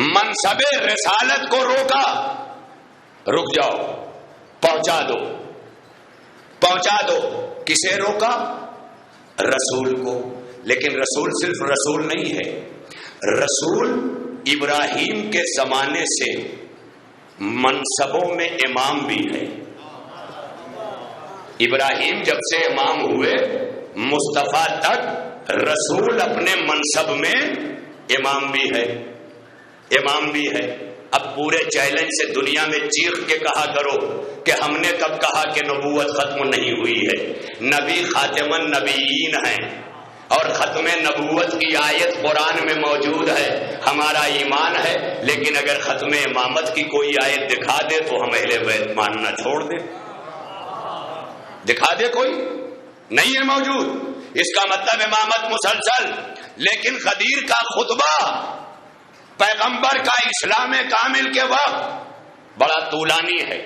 منصب رسالت کو روکا. رک جاؤ، پہنچا دو، پہنچا دو. کسے روکا؟ رسول کو. لیکن رسول صرف رسول نہیں ہے، رسول ابراہیم کے زمانے سے منصبوں میں امام بھی ہے. ابراہیم جب سے امام ہوئے مصطفیٰ تک رسول اپنے منصب میں امام بھی ہے، امام بھی ہے. اب پورے چیلنج سے دنیا میں چیخ کے کہا کرو کہ ہم نے کب کہا کہ نبوت ختم نہیں ہوئی ہے؟ نبی خاتم النبیین ہیں اور ختم نبوت کی آیت قرآن میں موجود ہے. ہمارا ایمان ہے، لیکن اگر ختم امامت کی کوئی آیت دکھا دے تو ہم اہل بیت ماننا چھوڑ دیں. دکھا دے کوئی، نہیں ہے موجود، اس کا مطلب امامت مسلسل. لیکن غدیر کا خطبہ پیغمبر کا اسلام کامل کے وقت بڑا طولانی ہے.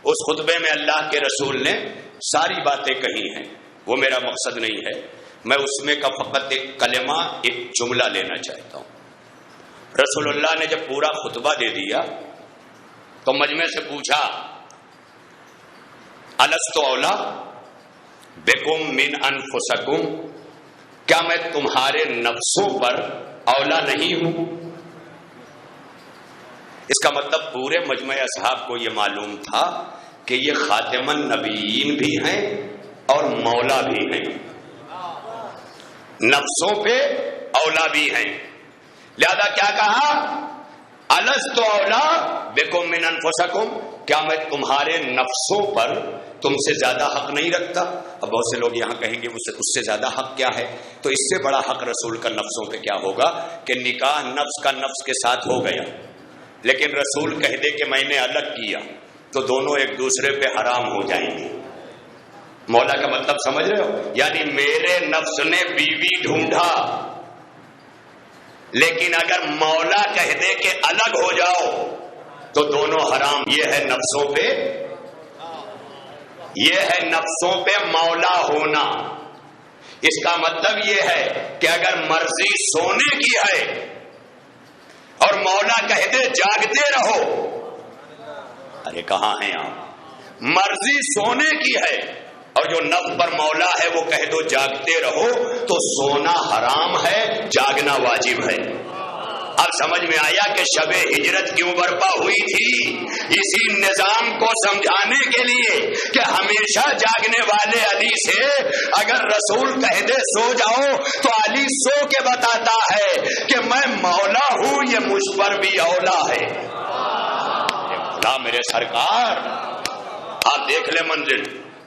اس خطبے میں اللہ کے رسول نے ساری باتیں کہی ہیں، وہ میرا مقصد نہیں ہے. میں اس میں کا فقط ایک کلمہ، ایک جملہ لینا چاہتا ہوں. رسول اللہ نے جب پورا خطبہ دے دیا تو مجمع سے پوچھا الست اولا بکم من انفسکم، کیا میں تمہارے نفسوں پر اولا نہیں ہوں؟ اس کا مطلب پورے مجمع اصحاب کو یہ معلوم تھا کہ یہ خاتم النبیین بھی ہیں اور مولا بھی ہیں، نفسوں پہ اولا بھی ہیں. لہذا کیا کہا؟ الست اولا بکم من انفسکم، کیا میں تمہارے نفسوں پر تم سے زیادہ حق نہیں رکھتا؟ اب بہت سے لوگ یہاں کہیں گے اس سے زیادہ حق کیا ہے؟ تو اس سے بڑا حق رسول کا نفسوں پہ کیا ہوگا کہ نکاح نفس کا نفس کے ساتھ ہو گیا، لیکن رسول کہہ دے کہ میں نے الگ کیا تو دونوں ایک دوسرے پہ حرام ہو جائیں گے. مولا کا مطلب سمجھ رہے ہو؟ یعنی میرے نفس نے بیوی ڈھونڈا، لیکن اگر مولا کہہ دے کہ الگ ہو جاؤ تو دونوں حرام. یہ ہے نفسوں پہ، یہ ہے نفسوں پہ مولا ہونا. اس کا مطلب یہ ہے کہ اگر مرضی سونے کی ہے اور مولا کہہ دے جاگتے رہو، ارے کہاں ہیں آپ؟ مرضی سونے کی ہے، اور جو نفس پر مولا ہے وہ کہہ دو جاگتے رہو، تو سونا حرام ہے، جاگنا واجب ہے۔ اب سمجھ میں آیا کہ شب ہجرت کیوں برپا ہوئی تھی؟ اسی نظام کو سمجھانے کے لیے کہ ہمیشہ جاگنے والے علی سے اگر رسول کہہ دے سو جاؤ تو علی سو کے بتاتا ہے کہ میں مولا ہوں، یہ مجھ پر بھی اولا ہے۔ بھلا میرے سرکار، آپ دیکھ لیں منزل،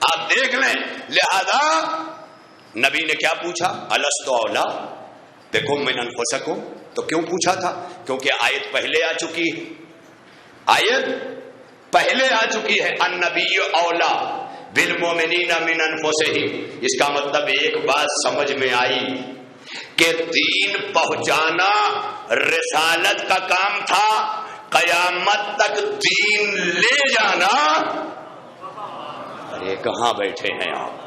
آپ دیکھ لیں۔ لہذا نبی نے کیا پوچھا؟ الست اولا بکم من انفسکم، تو کیوں پوچھا تھا؟ کیونکہ آیت پہلے آ چکی ہے، آیت پہلے آ چکی ہے، النبی اولا بالمؤمنین من انفسہم۔ اس کا مطلب ایک بات سمجھ میں آئی کہ دین پہنچانا رسالت کا کام تھا، قیامت تک دین لے جانا، ارے کہاں بیٹھے ہیں آپ؟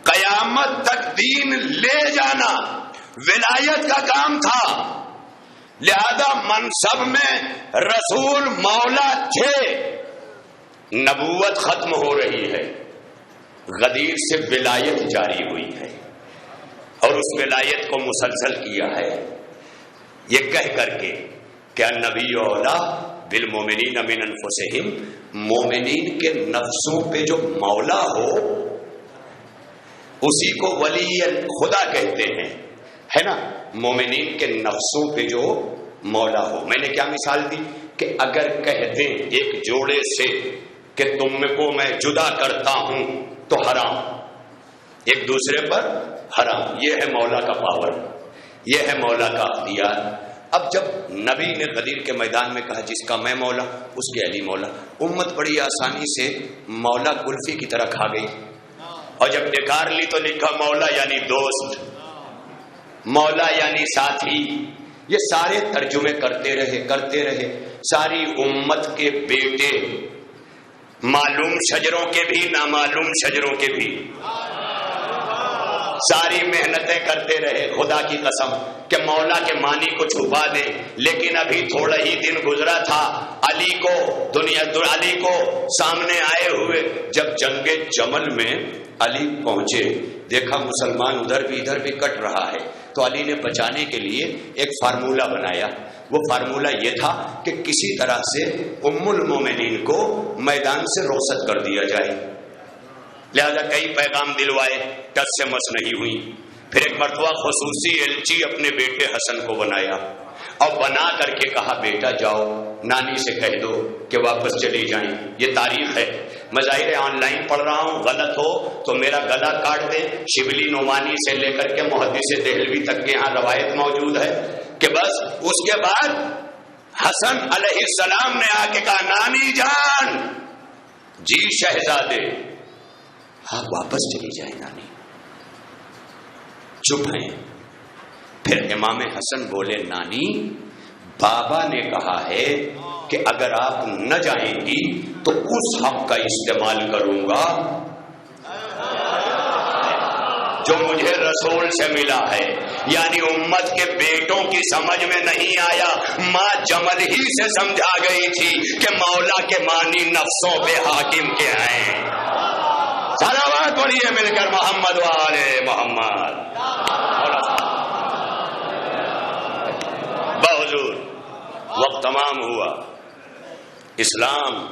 قیامت تک دین لے جانا ولایت کا کام تھا۔ لہذا منصب میں رسول مولا تھے، نبوت ختم ہو رہی ہے، غدیر سے ولایت جاری ہوئی ہے، اور اس ولایت کو مسلسل کیا ہے یہ کہہ کر کے کہ النبی اولا بالمؤمنین من انفسہم، مومنین کے نفسوں پہ جو مولا ہو اسی کو ولی خدا کہتے ہیں، ہے نا؟ مومنین کے نفسوں پہ جو مولا ہو۔ میں نے کیا مثال دی کہ اگر کہہ دیں ایک جوڑے سے کہ تم کو میں جدا کرتا ہوں تو حرام، ایک دوسرے پر حرام، یہ ہے مولا کا پاور، یہ ہے مولا کا اختیار۔ اب جب نبی نے غدیر کے میدان میں کہا جس کا میں مولا اس کے علی مولا، امت بڑی آسانی سے مولا کلفی کی طرح کھا گئی، اور جب ڈکار لی تو لکھا مولا یعنی دوست، مولا یعنی ساتھی، یہ سارے ترجمے کرتے رہے، ساری امت کے بیٹے، معلوم شجروں کے بھی نامعلوم شجروں کے بھی، ساری محنتیں کرتے رہے، خدا کی قسم کہ مولا کے معنی کو چھپا دے، لیکن ابھی تھوڑا ہی دن گزرا تھا علی کو سامنے آئے ہوئے، جب جنگ جمل میں علی پہنچے، دیکھا مسلمان ادھر بھی کٹ رہا ہے، تو علی نے بچانے کے لیے ایک فارمولہ بنایا۔ وہ فارمولہ یہ تھا کہ کسی طرح سے ام المومنین کو میدان سے رخصت کر دیا جائے، لہذا کئی پیغام دلوائے، ٹس سے مس نہیں ہوئی۔ پھر ایک مرتبہ خصوصی ایلچی اپنے بیٹے حسن کو بنایا، اور بنا کر کے کہا بیٹا جاؤ نانی سے کہہ دو کہ واپس چلی جائیں، یہ تاریخ ہے، میں ظاہر آن لائن پڑھ رہا ہوں، غلط ہو تو میرا گلا کاٹ دیں۔ شبلی نعمانی سے لے کر کے محدث دہلوی تک کے یہاں روایت موجود ہے کہ بس اس کے بعد حسن علیہ السلام نے آ کے کہا نانی جان، جی شہزادے، آپ واپس چلی جائیں نانی، چپ ہیں۔ پھر امام حسن بولے نانی، بابا نے کہا ہے کہ اگر آپ نہ جائیں گی تو اس حق کا استعمال کروں گا جو مجھے رسول سے ملا ہے، یعنی امت کے بیٹوں کی سمجھ میں نہیں آیا، ماں جمل ہی سے سمجھا گئی تھی کہ مولا کے معنی نفسوں پہ حاکم کے ہیں۔ صلوات پڑھیے مل کر محمد وآل محمد۔ بحضور وقت تمام ہوا۔ اسلام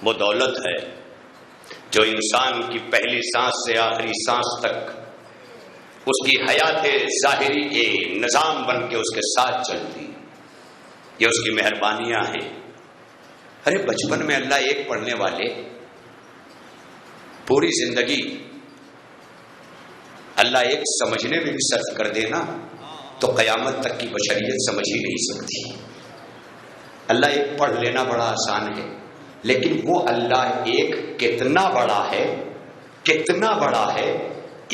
وہ دولت ہے جو انسان کی پہلی سانس سے آخری سانس تک اس کی حیات ظاہری کے نظام بن کے اس کے ساتھ چلتی، یہ اس کی مہربانیاں ہیں۔ ارے بچپن میں اللہ ایک پڑھنے والے پوری زندگی اللہ ایک سمجھنے میں بھی صرف کر دینا تو قیامت تک کی بشریت سمجھ ہی نہیں سکتی۔ اللہ ایک پڑھ لینا بڑا آسان ہے، لیکن وہ اللہ ایک کتنا بڑا ہے، کتنا بڑا ہے،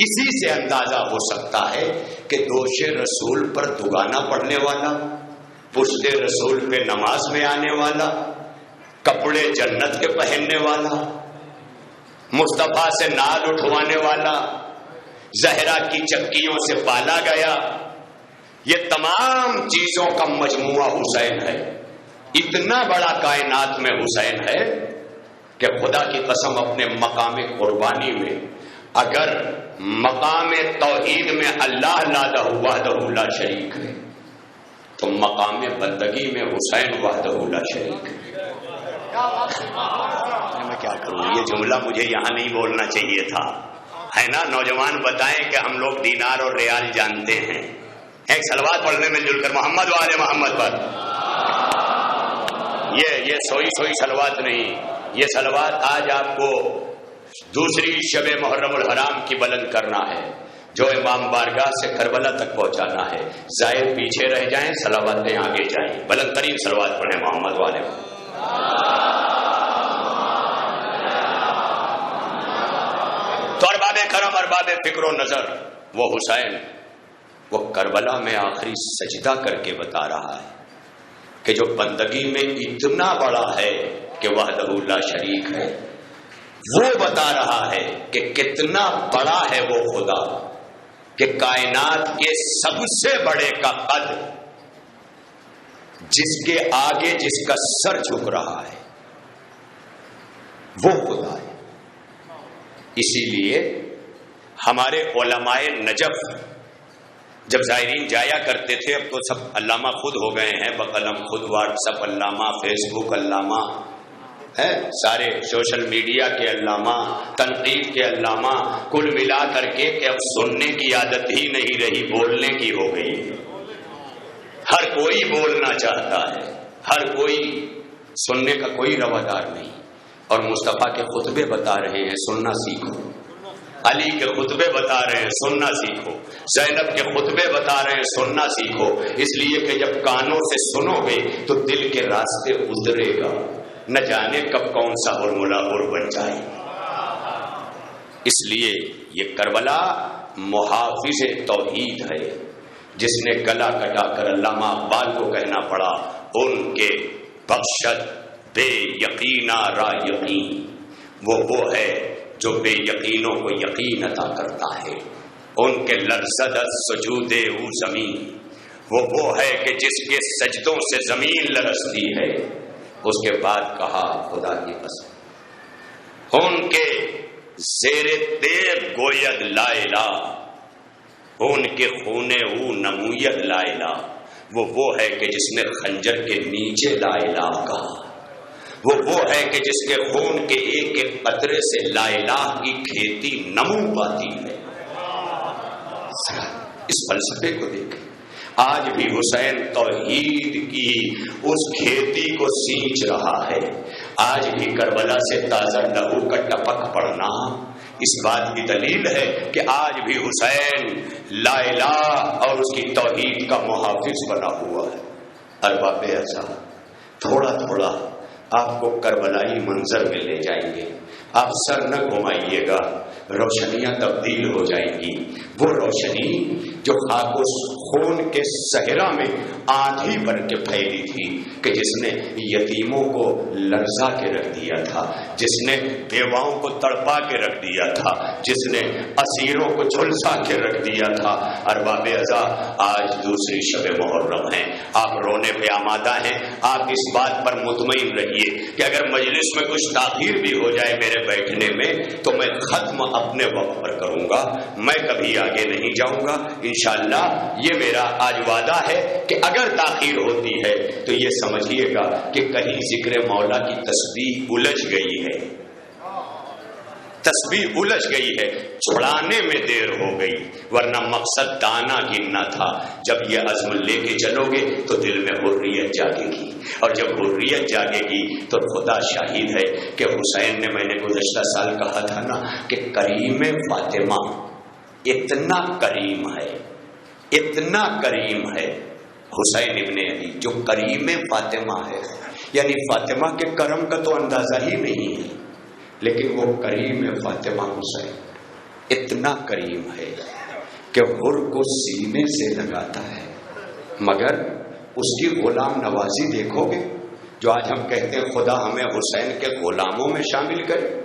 اسی سے اندازہ ہو سکتا ہے کہ دوش رسول پر دگانا پڑھنے والا، پشت رسول پہ نماز میں آنے والا، کپڑے جنت کے پہننے والا، مصطفیٰ سے نال اٹھوانے والا، زہرا کی چکیوں سے پالا گیا، یہ تمام چیزوں کا مجموعہ حسین ہے. اتنا بڑا کائنات میں حسین ہے کہ خدا کی قسم اپنے مقام قربانی میں اگر مقام توحید میں اللہ لادہ وحدہ لا شریک ہے تو مقام بندگی میں حسین وحدہ لا شریک ہے. میں کیا کروں، یہ جملہ مجھے یہاں نہیں بولنا چاہیے تھا، ہے نا. نوجوان بتائیں کہ ہم لوگ دینار اور ریال جانتے ہیں. ایک صلوات پڑھنے مل جل کر محمد والے محمد پر. یہ سوئی صلوات نہیں، یہ صلوات آج آپ کو دوسری شب محرم الحرام کی بلند کرنا ہے، جو امام بارگاہ سے کربلا تک پہنچانا ہے. زائر پیچھے رہ جائیں، صلواتیں آگے جائیں. بلند ترین صلوات پڑھیں محمد والے. تو ارباب کرم ارباب فکر و نظر وہ حسین وہ کربلا میں آخری سجدہ کر کے بتا رہا ہے کہ جو بندگی میں اتنا بڑا ہے کہ وحدہ لا شریک ہے، وہ بتا رہا ہے کہ کتنا بڑا ہے وہ خدا کہ کائنات کے سب سے بڑے کا قد، جس کے آگے جس کا سر جھک رہا ہے وہ خدا ہے. اسی لیے ہمارے علماء نجف جب زائرین جایا کرتے تھے، اب تو سب علامہ خود ہو گئے ہیں بقلم خود، واٹس ایپ علامہ، فیس بک علامہ ہے، سارے سوشل میڈیا کے علامہ، تنقید کے علامہ، کل ملا کر کے کہ اب سننے کی عادت ہی نہیں رہی، بولنے کی ہو گئی ہے. ہر کوئی بولنا چاہتا ہے، ہر کوئی، سننے کا کوئی روادار نہیں. اور مصطفیٰ کے خطبے بتا رہے ہیں سننا سیکھو، علی کے خطبے بتا رہے ہیں سننا سیکھو، زینب کے خطبے بتا رہے ہیں سننا سیکھو. اس لیے کہ جب کانوں سے سنو گے تو دل کے راستے اترے گا، نہ جانے کب کون سا ہرملا ہر بن جائے. اس لیے یہ کربلا محافظ توحید ہے، جس نے گلا کٹا کر علامہ اقبال کو کہنا پڑا ان کے بخشت بے یقینا را یقین. وہ ہے جو بے یقینوں کو یقین عطا کرتا ہے. ان کے لرزد سجود او زمین، وہ ہے کہ جس کے سجدوں سے زمین لرزتی ہے. اس کے بعد کہا خدا کی قسم ان کے زیر تیغ گوید لا الہ، ان کے خونے او نموید لا الہ. وہ ہے کہ جس نے خنجر کے نیچے لا الہ کہا. وہ ہے کہ جس کے خون کے ایک ایک قطرے سے لا الہ کی کھیتی نمو پاتی ہے. اس فلسفے کو دیکھیں. آج بھی حسین توحید کی اس کھیتی کو سینچ رہا ہے. آج بھی کربلا سے تازہ لہو کا ٹپک پڑنا اس بات کی دلیل ہے کہ آج بھی حسین لا الہ اور اس کی توحید کا محافظ بنا ہوا ہے. ارباب اعزاز، تھوڑا تھوڑا آپ کو کربلائی منظر میں لے جائیں گے. آپ سر نہ گھمائیے گا، روشنیاں تبدیل ہو جائیں گی. وہ روشنی جو خاک و خون کے صحرا میں آندھی بن کے پھیلی تھی، کہ جس نے یتیموں کو لرزا کے رکھ دیا تھا، جس نے بیواؤں کو تڑپا کے رکھ دیا تھا، جس نے اسیروں کو جھلسا کے رکھ دیا تھا. ارباب اعزا، آج دوسری شب محرم ہے، آپ رونے پہ آمادہ ہیں. آپ اس بات پر مطمئن رہیے کہ اگر مجلس میں کچھ تاخیر بھی ہو جائے میرے بیٹھنے میں تو میں ختم اپنے وقت پر کروں گا، میں کبھی آگے نہیں جاؤں گا انشاءاللہ. یہ میرا آج وعدہ ہے کہ اگر تاخیر ہوتی ہے تو یہ سمجھیے گا کہ کہیں ذکر مولا کی تسبیح الجھ گئی ہے، تسبیح الجھ گئی ہے، چھڑانے میں دیر ہو گئی، ورنہ مقصد دانا گننا تھا. جب یہ عزم لے کے چلو گے تو دل میں حریت جاگے گی، اور جب حریت جاگے گی تو خدا شاہد ہے کہ حسین نے، میں نے گزشتہ سال کہا تھا نا کہ کریم فاطمہ اتنا کریم ہے، اتنا کریم ہے حسین ابن علی جو کریم فاطمہ ہے. یعنی فاطمہ کے کرم کا تو اندازہ ہی نہیں ہے، لیکن وہ کریم فاطمہ حسین اتنا کریم ہے کہ حر کو سینے سے لگاتا ہے. مگر اس کی غلام نوازی دیکھو گے، جو آج ہم کہتے ہیں خدا ہمیں حسین کے غلاموں میں شامل کرے.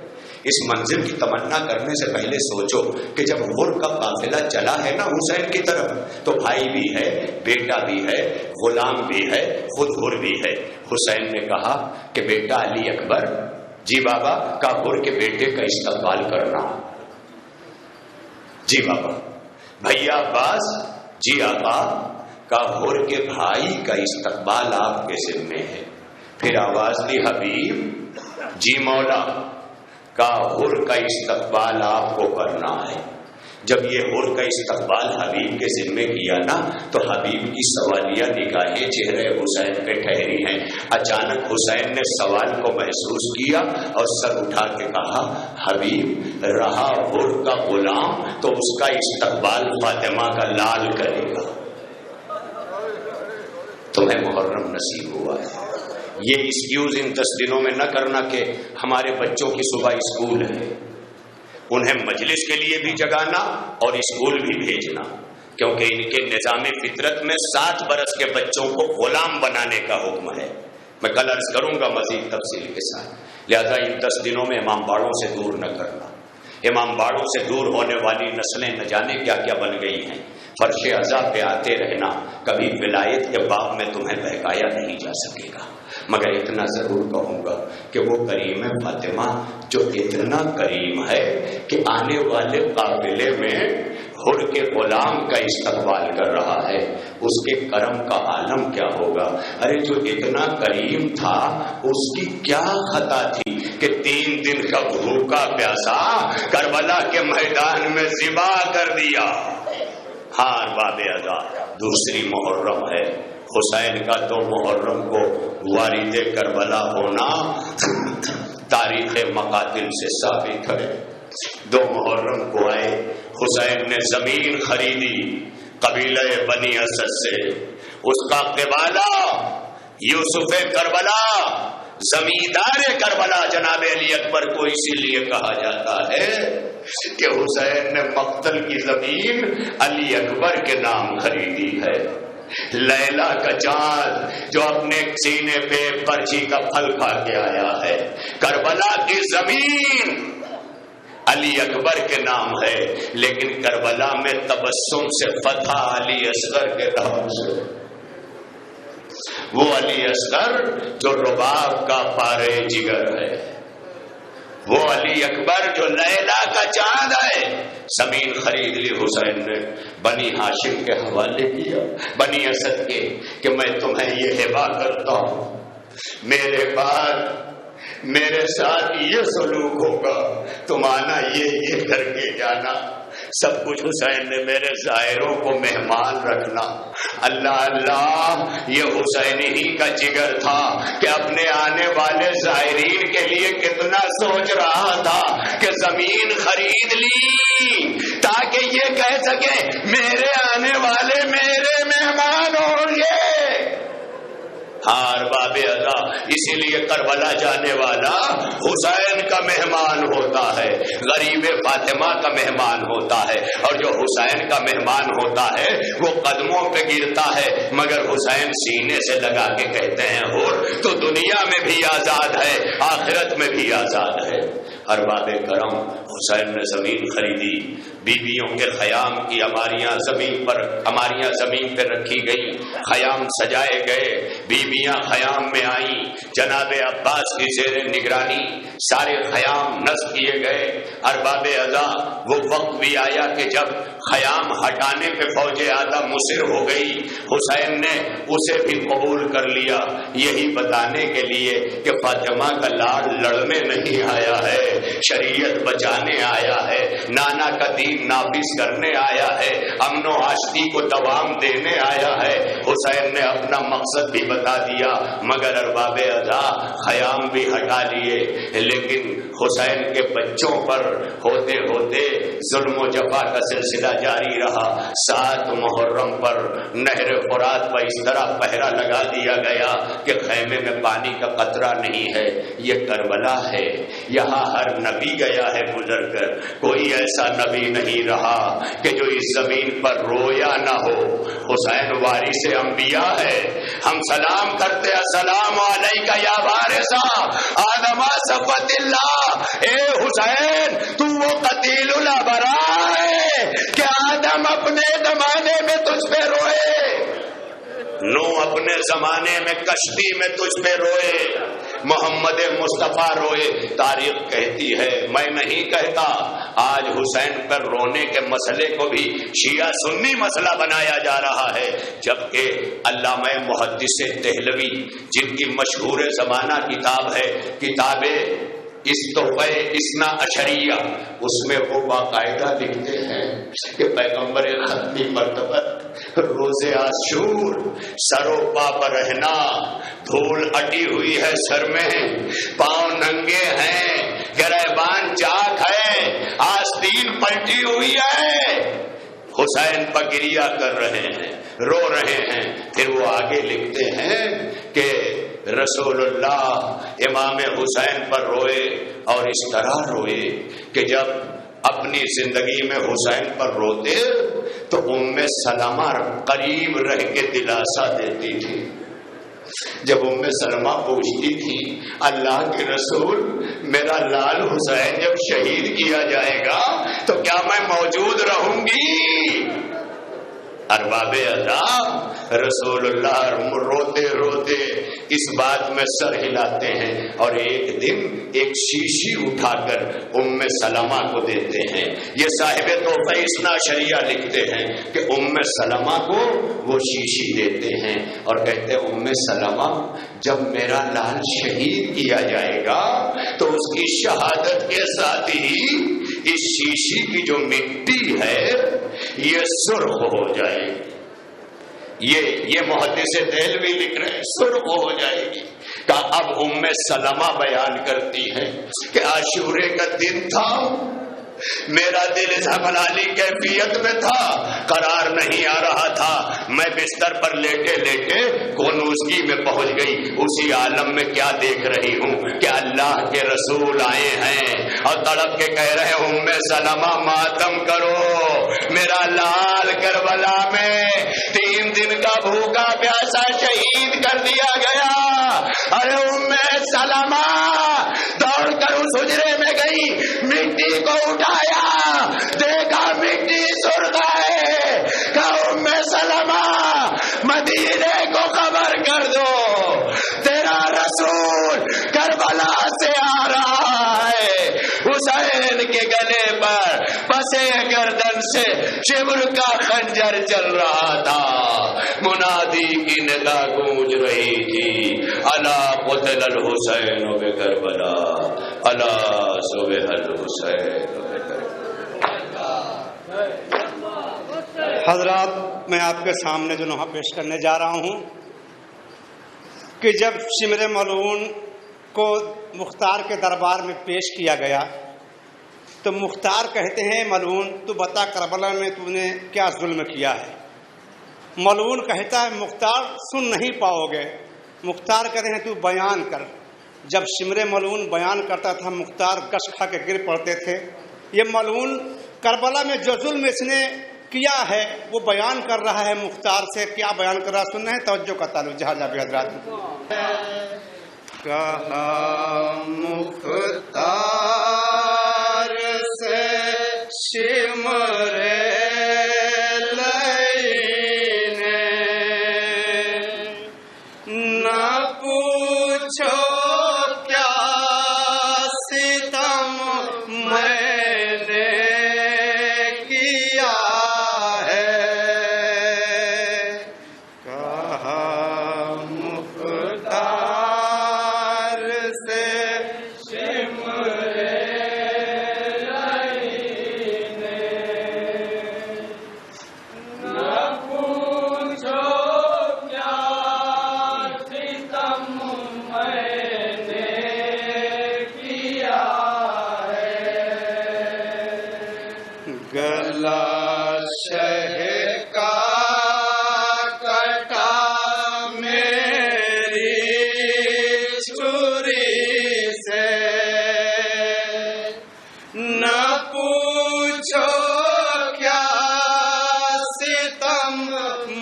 اس منزل کی تمنا کرنے سے پہلے سوچو کہ جب غر کا قافلہ چلا ہے نا حسین کی طرف تو بھائی بھی ہے، بیٹا بھی ہے، غلام بھی ہے، خود غر بھی ہے۔ حسین نے کہا کہ بیٹا علی اکبر، جی بابا، کا غر کے بیٹے کا استقبال کرنا۔ جی بابا۔ بھیا عباس، جی آقا، کا غر کے بھائی کا استقبال آپ کے ذمے ہے۔ پھر آواز دی حبیب، جی مولا، کا غر کا استقبال آپ کو کرنا ہے۔ جب یہ غر کا استقبال حبیب کے ذمے کیا نا تو حبیب کی سوالیہ نگاہیں چہرے حسین پہ ٹھہری ہیں۔ اچانک حسین نے سوال کو محسوس کیا اور سر اٹھا کے کہا، حبیب، رہا غر کا غلام تو اس کا استقبال فاطمہ کا لال کرے گا۔ تمہیں محرم نصیب ہوا ہے۔ یہ ایکسکیوز ان 10 دنوں میں نہ کرنا کہ ہمارے بچوں کی صبح اسکول ہے، انہیں مجلس کے لیے بھی جگانا اور اسکول بھی بھیجنا، کیونکہ ان کے نظام فطرت میں 7 برس کے بچوں کو غلام بنانے کا حکم ہے۔ میں کل عرض کروں گا مزید تفصیل کے ساتھ، لہذا ان 10 دنوں میں امام باڑوں سے دور نہ کرنا۔ امام باڑوں سے دور ہونے والی نسلیں نہ جانے کیا کیا بن گئی ہیں۔ فرش عزا پہ آتے رہنا، کبھی ولایت کے باب میں تمہیں بہکایا نہیں جا سکے گا، مگر اتنا ضرور کہوں گا کہ وہ کریم فاطمہ جو اتنا کریم ہے کہ آنے والے قافلے میں غر کے غلام کا استقبال کر رہا ہے، اس کے کرم کا عالم کیا ہوگا۔ ارے جو اتنا کریم تھا اس کی کیا خطا تھی کہ 3 دن کا بھوکا پیاسا کربلا کے میدان میں ذبح کر دیا۔ ہاں ارباب ادا، دوسری محرم ہے، حسین کا 2 محرم کو وارد کربلا ہونا تاریخ مقاتل سے ثابت ہے۔ 2 محرم کو آئے، حسین نے زمین خریدی قبیلہ بنی اسد سے، اس کا قبالہ یوسف کربلا، زمیندار کربلا جناب علی اکبر کو اسی لیے کہا جاتا ہے کہ حسین نے مقتل کی زمین علی اکبر کے نام خریدی ہے۔ لیلا کا چاند جو اپنے سینے پہ پرچی کا پھل کھا کے آیا ہے، کربلا کی زمین علی اکبر کے نام ہے، لیکن کربلا میں تبسم سے فتح علی اصغر کے نام سے۔ وہ علی اصغر جو رباب کا پارے جگر ہے، وہ علی اکبر جو لیلا کا چاند ہے۔ زمین خرید لی حسین نے، بنی ہاشم کے حوالے کیا، بنی اسد کے، کہ میں تمہیں یہ ہبہ کرتا ہوں، میرے بعد میرے ساتھ یہ سلوک ہوگا، تم آنا یہ کر کے جانا، سب کچھ حسین نے میرے زائروں کو مہمان رکھنا۔ اللہ اللہ، یہ حسین ہی کا جگر تھا کہ اپنے آنے والے زائرین کے لیے کتنا سوچ رہا تھا کہ زمین خرید لی تاکہ یہ کہہ سکے میرے آنے والے میرے مہمان ہوں گے۔ ہاں ارباب ادا، اسی لیے کربلا جانے والا حسین کا مہمان ہوتا ہے، غریب فاطمہ کا مہمان ہوتا ہے، اور جو حسین کا مہمان ہوتا ہے وہ قدموں پہ گرتا ہے، مگر حسین سینے سے لگا کے کہتے ہیں حر تو دنیا میں بھی آزاد ہے، آخرت میں بھی آزاد ہے۔ ارباب کرم، حسین نے زمین خریدی، بیویوں کے خیام کی ہماریاں زمین پہ رکھی گئی، خیام سجائے گئے، بیویاں خیام میں آئیں، جناب عباس کی زیر نگرانی سارے خیام نصب کیے گئے۔ ارباب ادا، وہ وقت بھی آیا کہ جب خیام ہٹانے پہ فوج اعلیٰ مصر ہو گئی، حسین نے اسے بھی قبول کر لیا، یہی بتانے کے لیے کہ فاطمہ کا لاڈ لڑنے نہیں آیا ہے، شریعت بچانے آیا ہے، نانا کا دین نافذ کرنے آیا ہے، امن و آشتی کو دوام دینے آیا ہے۔ حسین نے اپنا مقصد بھی بتا دیا، مگر ارباب ادا خیام بھی ہٹا لیے، لیکن حسین کے بچوں پر ہوتے ہوتے ظلم و جفا کا سلسلہ جاری رہا. 7 محرم پر نہر فرات پر اس طرح پہرا لگا دیا گیا کہ خیمے میں پانی کا قطرہ نہیں ہے. یہ کربلا ہے, یہاں ہر نبی گیا ہے گزر کر, کوئی ایسا نبی نہیں رہا کہ جو اس زمین پر رویا نہ ہو. حسین وارث انبیاء ہے. ہم سلام کرتے السلام علیکہ یا وارثا آدم صفوت اللہ. اے حسین, تو وہ قتیل الابرار ہے کہ آدم اپنے زمانے میں تجھ پہ روئے, نو اپنے زمانے میں کشتی میں تجھ پہ روئے, محمد مصطفیٰ روئے. تاریخ کہتی ہے, میں نہیں کہتا. آج حسین پر رونے کے مسئلے کو بھی شیعہ سنی مسئلہ بنایا جا رہا ہے, جبکہ علامہ محدث دہلوی جن کی مشہور زمانہ کتاب ہے کتاب استوفہ اثنا عشریہ, اس میں وہ باقاعدہ لکھتے ہیں کہ پیغمبر ختمی مرتبہ روز عاشور سرو پا پر رہنا, دھول اٹی ہوئی ہے سر میں, پاؤں ننگے ہیں, گریبان چاک ہے, آستین پلٹی ہوئی ہے, حسین پر گریا کر رہے ہیں, رو رہے ہیں. پھر وہ آگے لکھتے ہیں کہ رسول اللہ امام حسین پر روئے اور اس طرح روئے کہ جب اپنی زندگی میں حسین پر روتے تو ام سلمہ قریب رہ کے دلاسا دیتی تھی. جب ام سلمہ پوچھتی تھی اللہ کے رسول میرا لال حسین جب شہید کیا جائے گا تو کیا میں موجود رہوں گی؟ ارباب عذاب رسول اللہ روتے روتے اس بات میں سر ہلاتے ہیں اور ایک دن ایک شیشی اٹھا کر ام سلمہ کو دیتے ہیں. یہ صاحب تحفہ اثنا عشریہ لکھتے ہیں کہ ام سلمہ کو وہ شیشی دیتے ہیں اور کہتے ہیں ام سلمہ جب میرا لال شہید کیا جائے گا تو اس کی شہادت کے ساتھ ہی اس شیشی کی جو مٹی ہے یہ سرخ ہو جائے گی. یہ محدث دہلوی لکھ رہے ہیں سرخ ہو جائے گی. کہ اب ام سلمہ بیان کرتی ہے کہ عاشورے کا دن تھا, میرا دل جھملالی کیفیت میں تھا, قرار نہیں آ رہا تھا. میں بستر پر لیٹے لیٹے کونوزگی میں پہنچ گئی. اسی عالم میں کیا دیکھ رہی ہوں کہ اللہ کے رسول آئے ہیں اور تڑپ کے کہہ رہے ہیں ام سلمہ ماتم کرو, میرا لال کربلا میں 3 دن کا بھوکا پیاسا شہید کر دیا گیا. ارے ام سلمہ دوڑ کر اس حجرے میں گئی, مٹی کو اٹھایا, دیکھا مٹی سرخ ہے. کہا ام سلمہ مدینے کو خبر کر دو تیرا رسول کربلا سے آ رہا ہے. حسین کے گلے پر پسے گردن سے شبر کا خنجر چل رہا تھا. منادی کی ندا گونج رہی تھی, الا قتل الحسین بکربلا, الا صبح الحسین. حضرات میں آپ کے سامنے جو نوحہ پیش کرنے جا رہا ہوں کہ جب شمر ملعون کو مختار کے دربار میں پیش کیا گیا تو مختار کہتے ہیں ملعون تو بتا کربلا میں تو نے کیا ظلم کیا ہے. ملعون کہتا ہے مختار سن نہیں پاؤ گے. مختار کہتے ہیں تو بیان کر. جب شمر ملعون بیان کرتا تھا مختار گش کھا کے گر پڑتے تھے. یہ ملعون کربلا میں جو ظلم اس نے کیا ہے وہ بیان کر رہا ہے مختار سے. کیا بیان کر رہا سننا ہے, توجہ کا تعلق جہاں جا بھی حضرات. کہا مختار سے شمر لینے نہ پوچھو کیا ستم میں نے کیا ہے. کہا مختار سے شمر شہ کا کٹا میری چھری سے، نہ پوچھو کیا ستم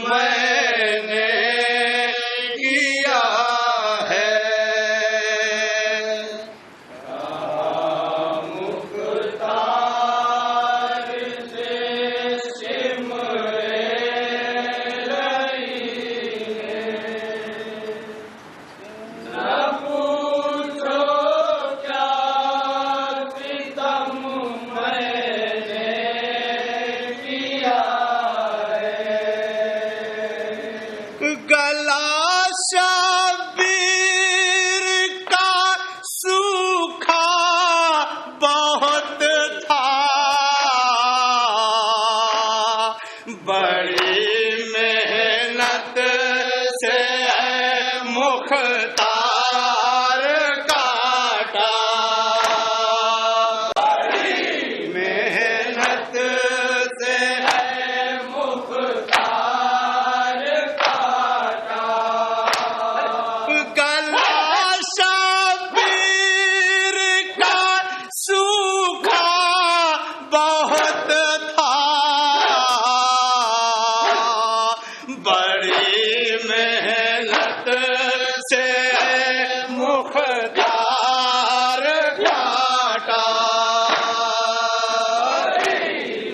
میں نے کیا ہے۔ گلا شبیر کا سوکھا بہت تھا، بڑی محنت سے مختار کاٹا، بڑی محنت سے مختار کاٹا، گلا شبیر کا سوکھا بہت تھا، بڑی محنت سے مختار کاٹا، بڑی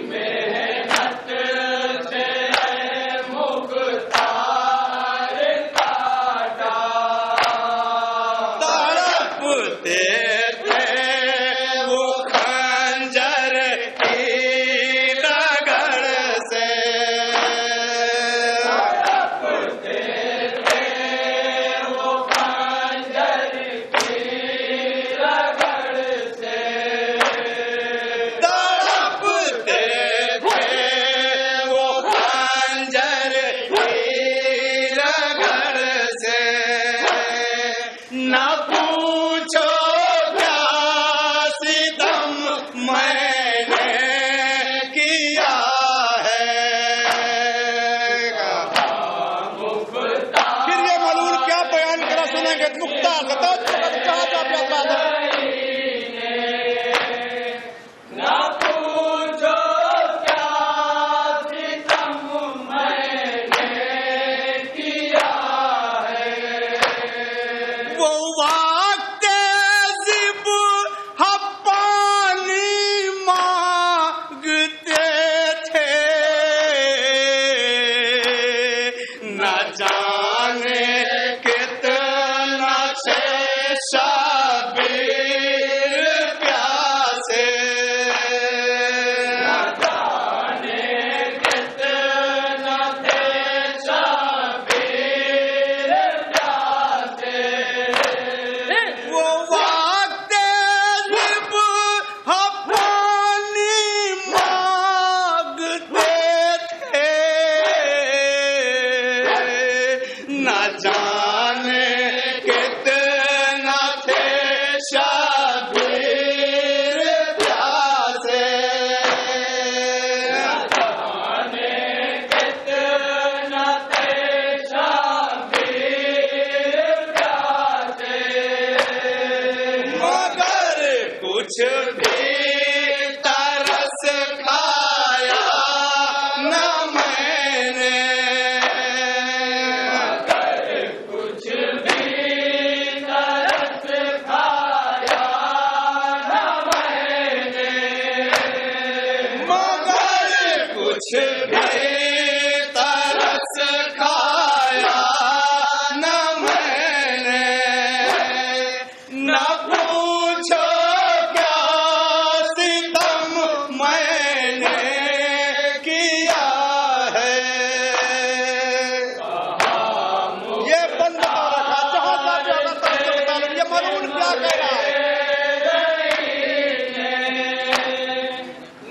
محنت سے مختار کاٹا، تڑپتے تھے وہ خنجر کی رگڑ سے، تڑپتے تھے وہ خنجر کی رگڑ سے، تڑپتے تھے وہ خنجر کی رگڑ سے، نہ پوچھو کیا ستم میں نے کیا ہے۔ پھر یہ ملعون کیا بیان کرا سنیں گے، مختار نہ پوچھو کیا ستم میں نے کیا ہے، وہ وقت ذب پانی مانگتے تھے، نہ جانے کتنا سے شبیر پیاسے، نہ جانے کتنا سے شبیر پیاسے، وہ وقت ذب پانی مانگتے تھے، نہ جانے کتنا تھے شبیر پیاسے، نہ جانے کتنا تھے شبیر پیاسے، مگر کچھ بھی ترس کھایا نہ میں نے، مگر کچھ بھی ترس کھایا نہ میں نے، مگر کچھ بھی ترس کھایا نہ میں نے، نہ پوچھو کیا ستم میں نے کیا ہے۔ یہ بند کا رکھا جہاں کا بھی اللہ تعالیٰ کے مطابق، یہ ملعون کیا کہہ رہا ہے،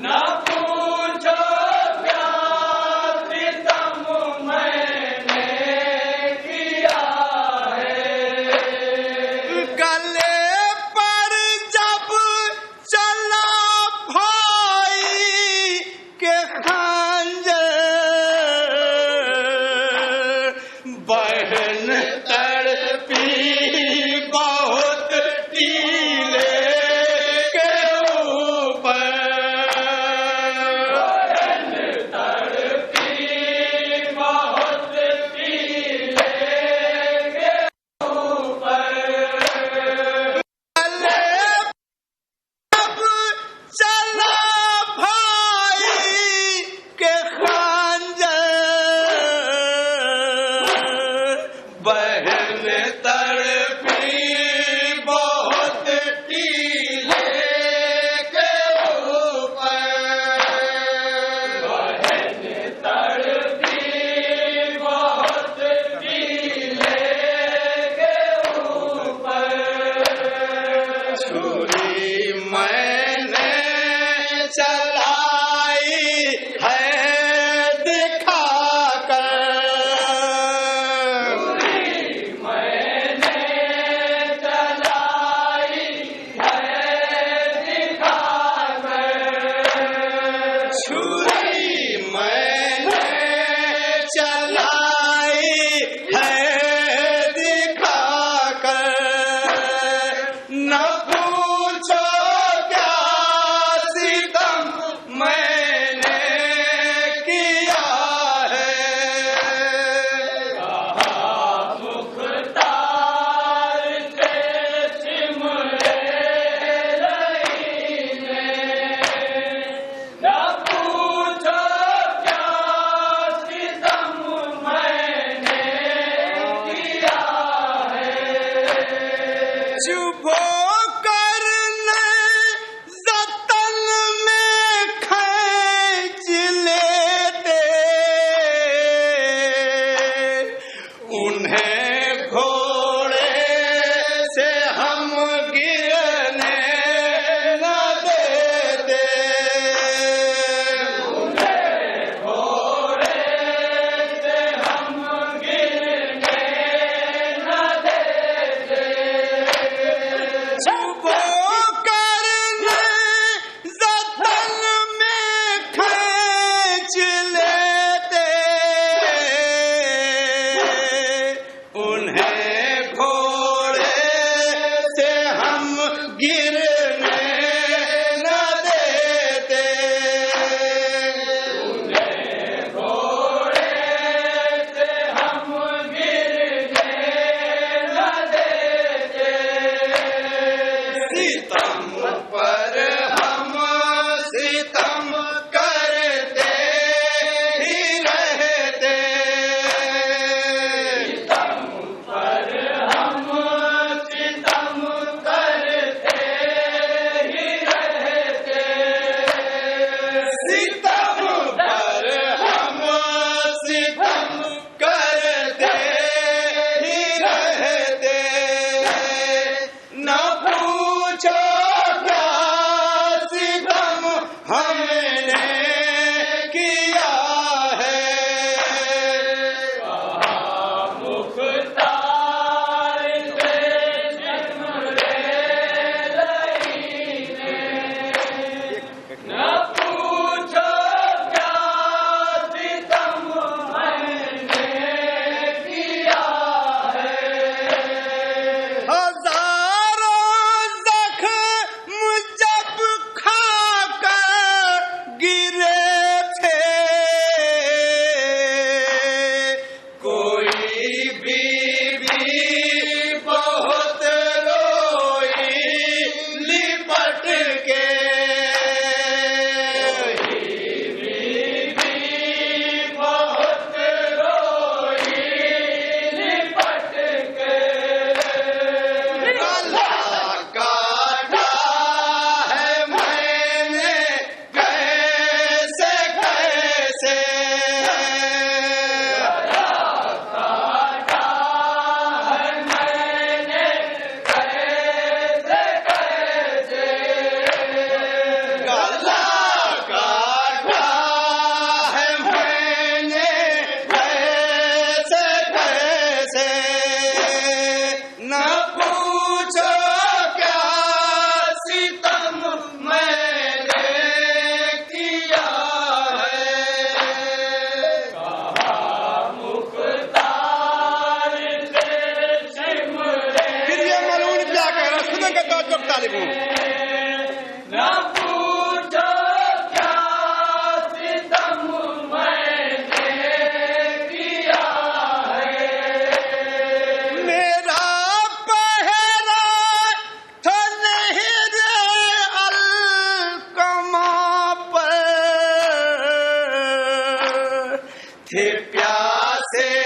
نہ پوچھو کیا طالب ہوں. تھے پیاسے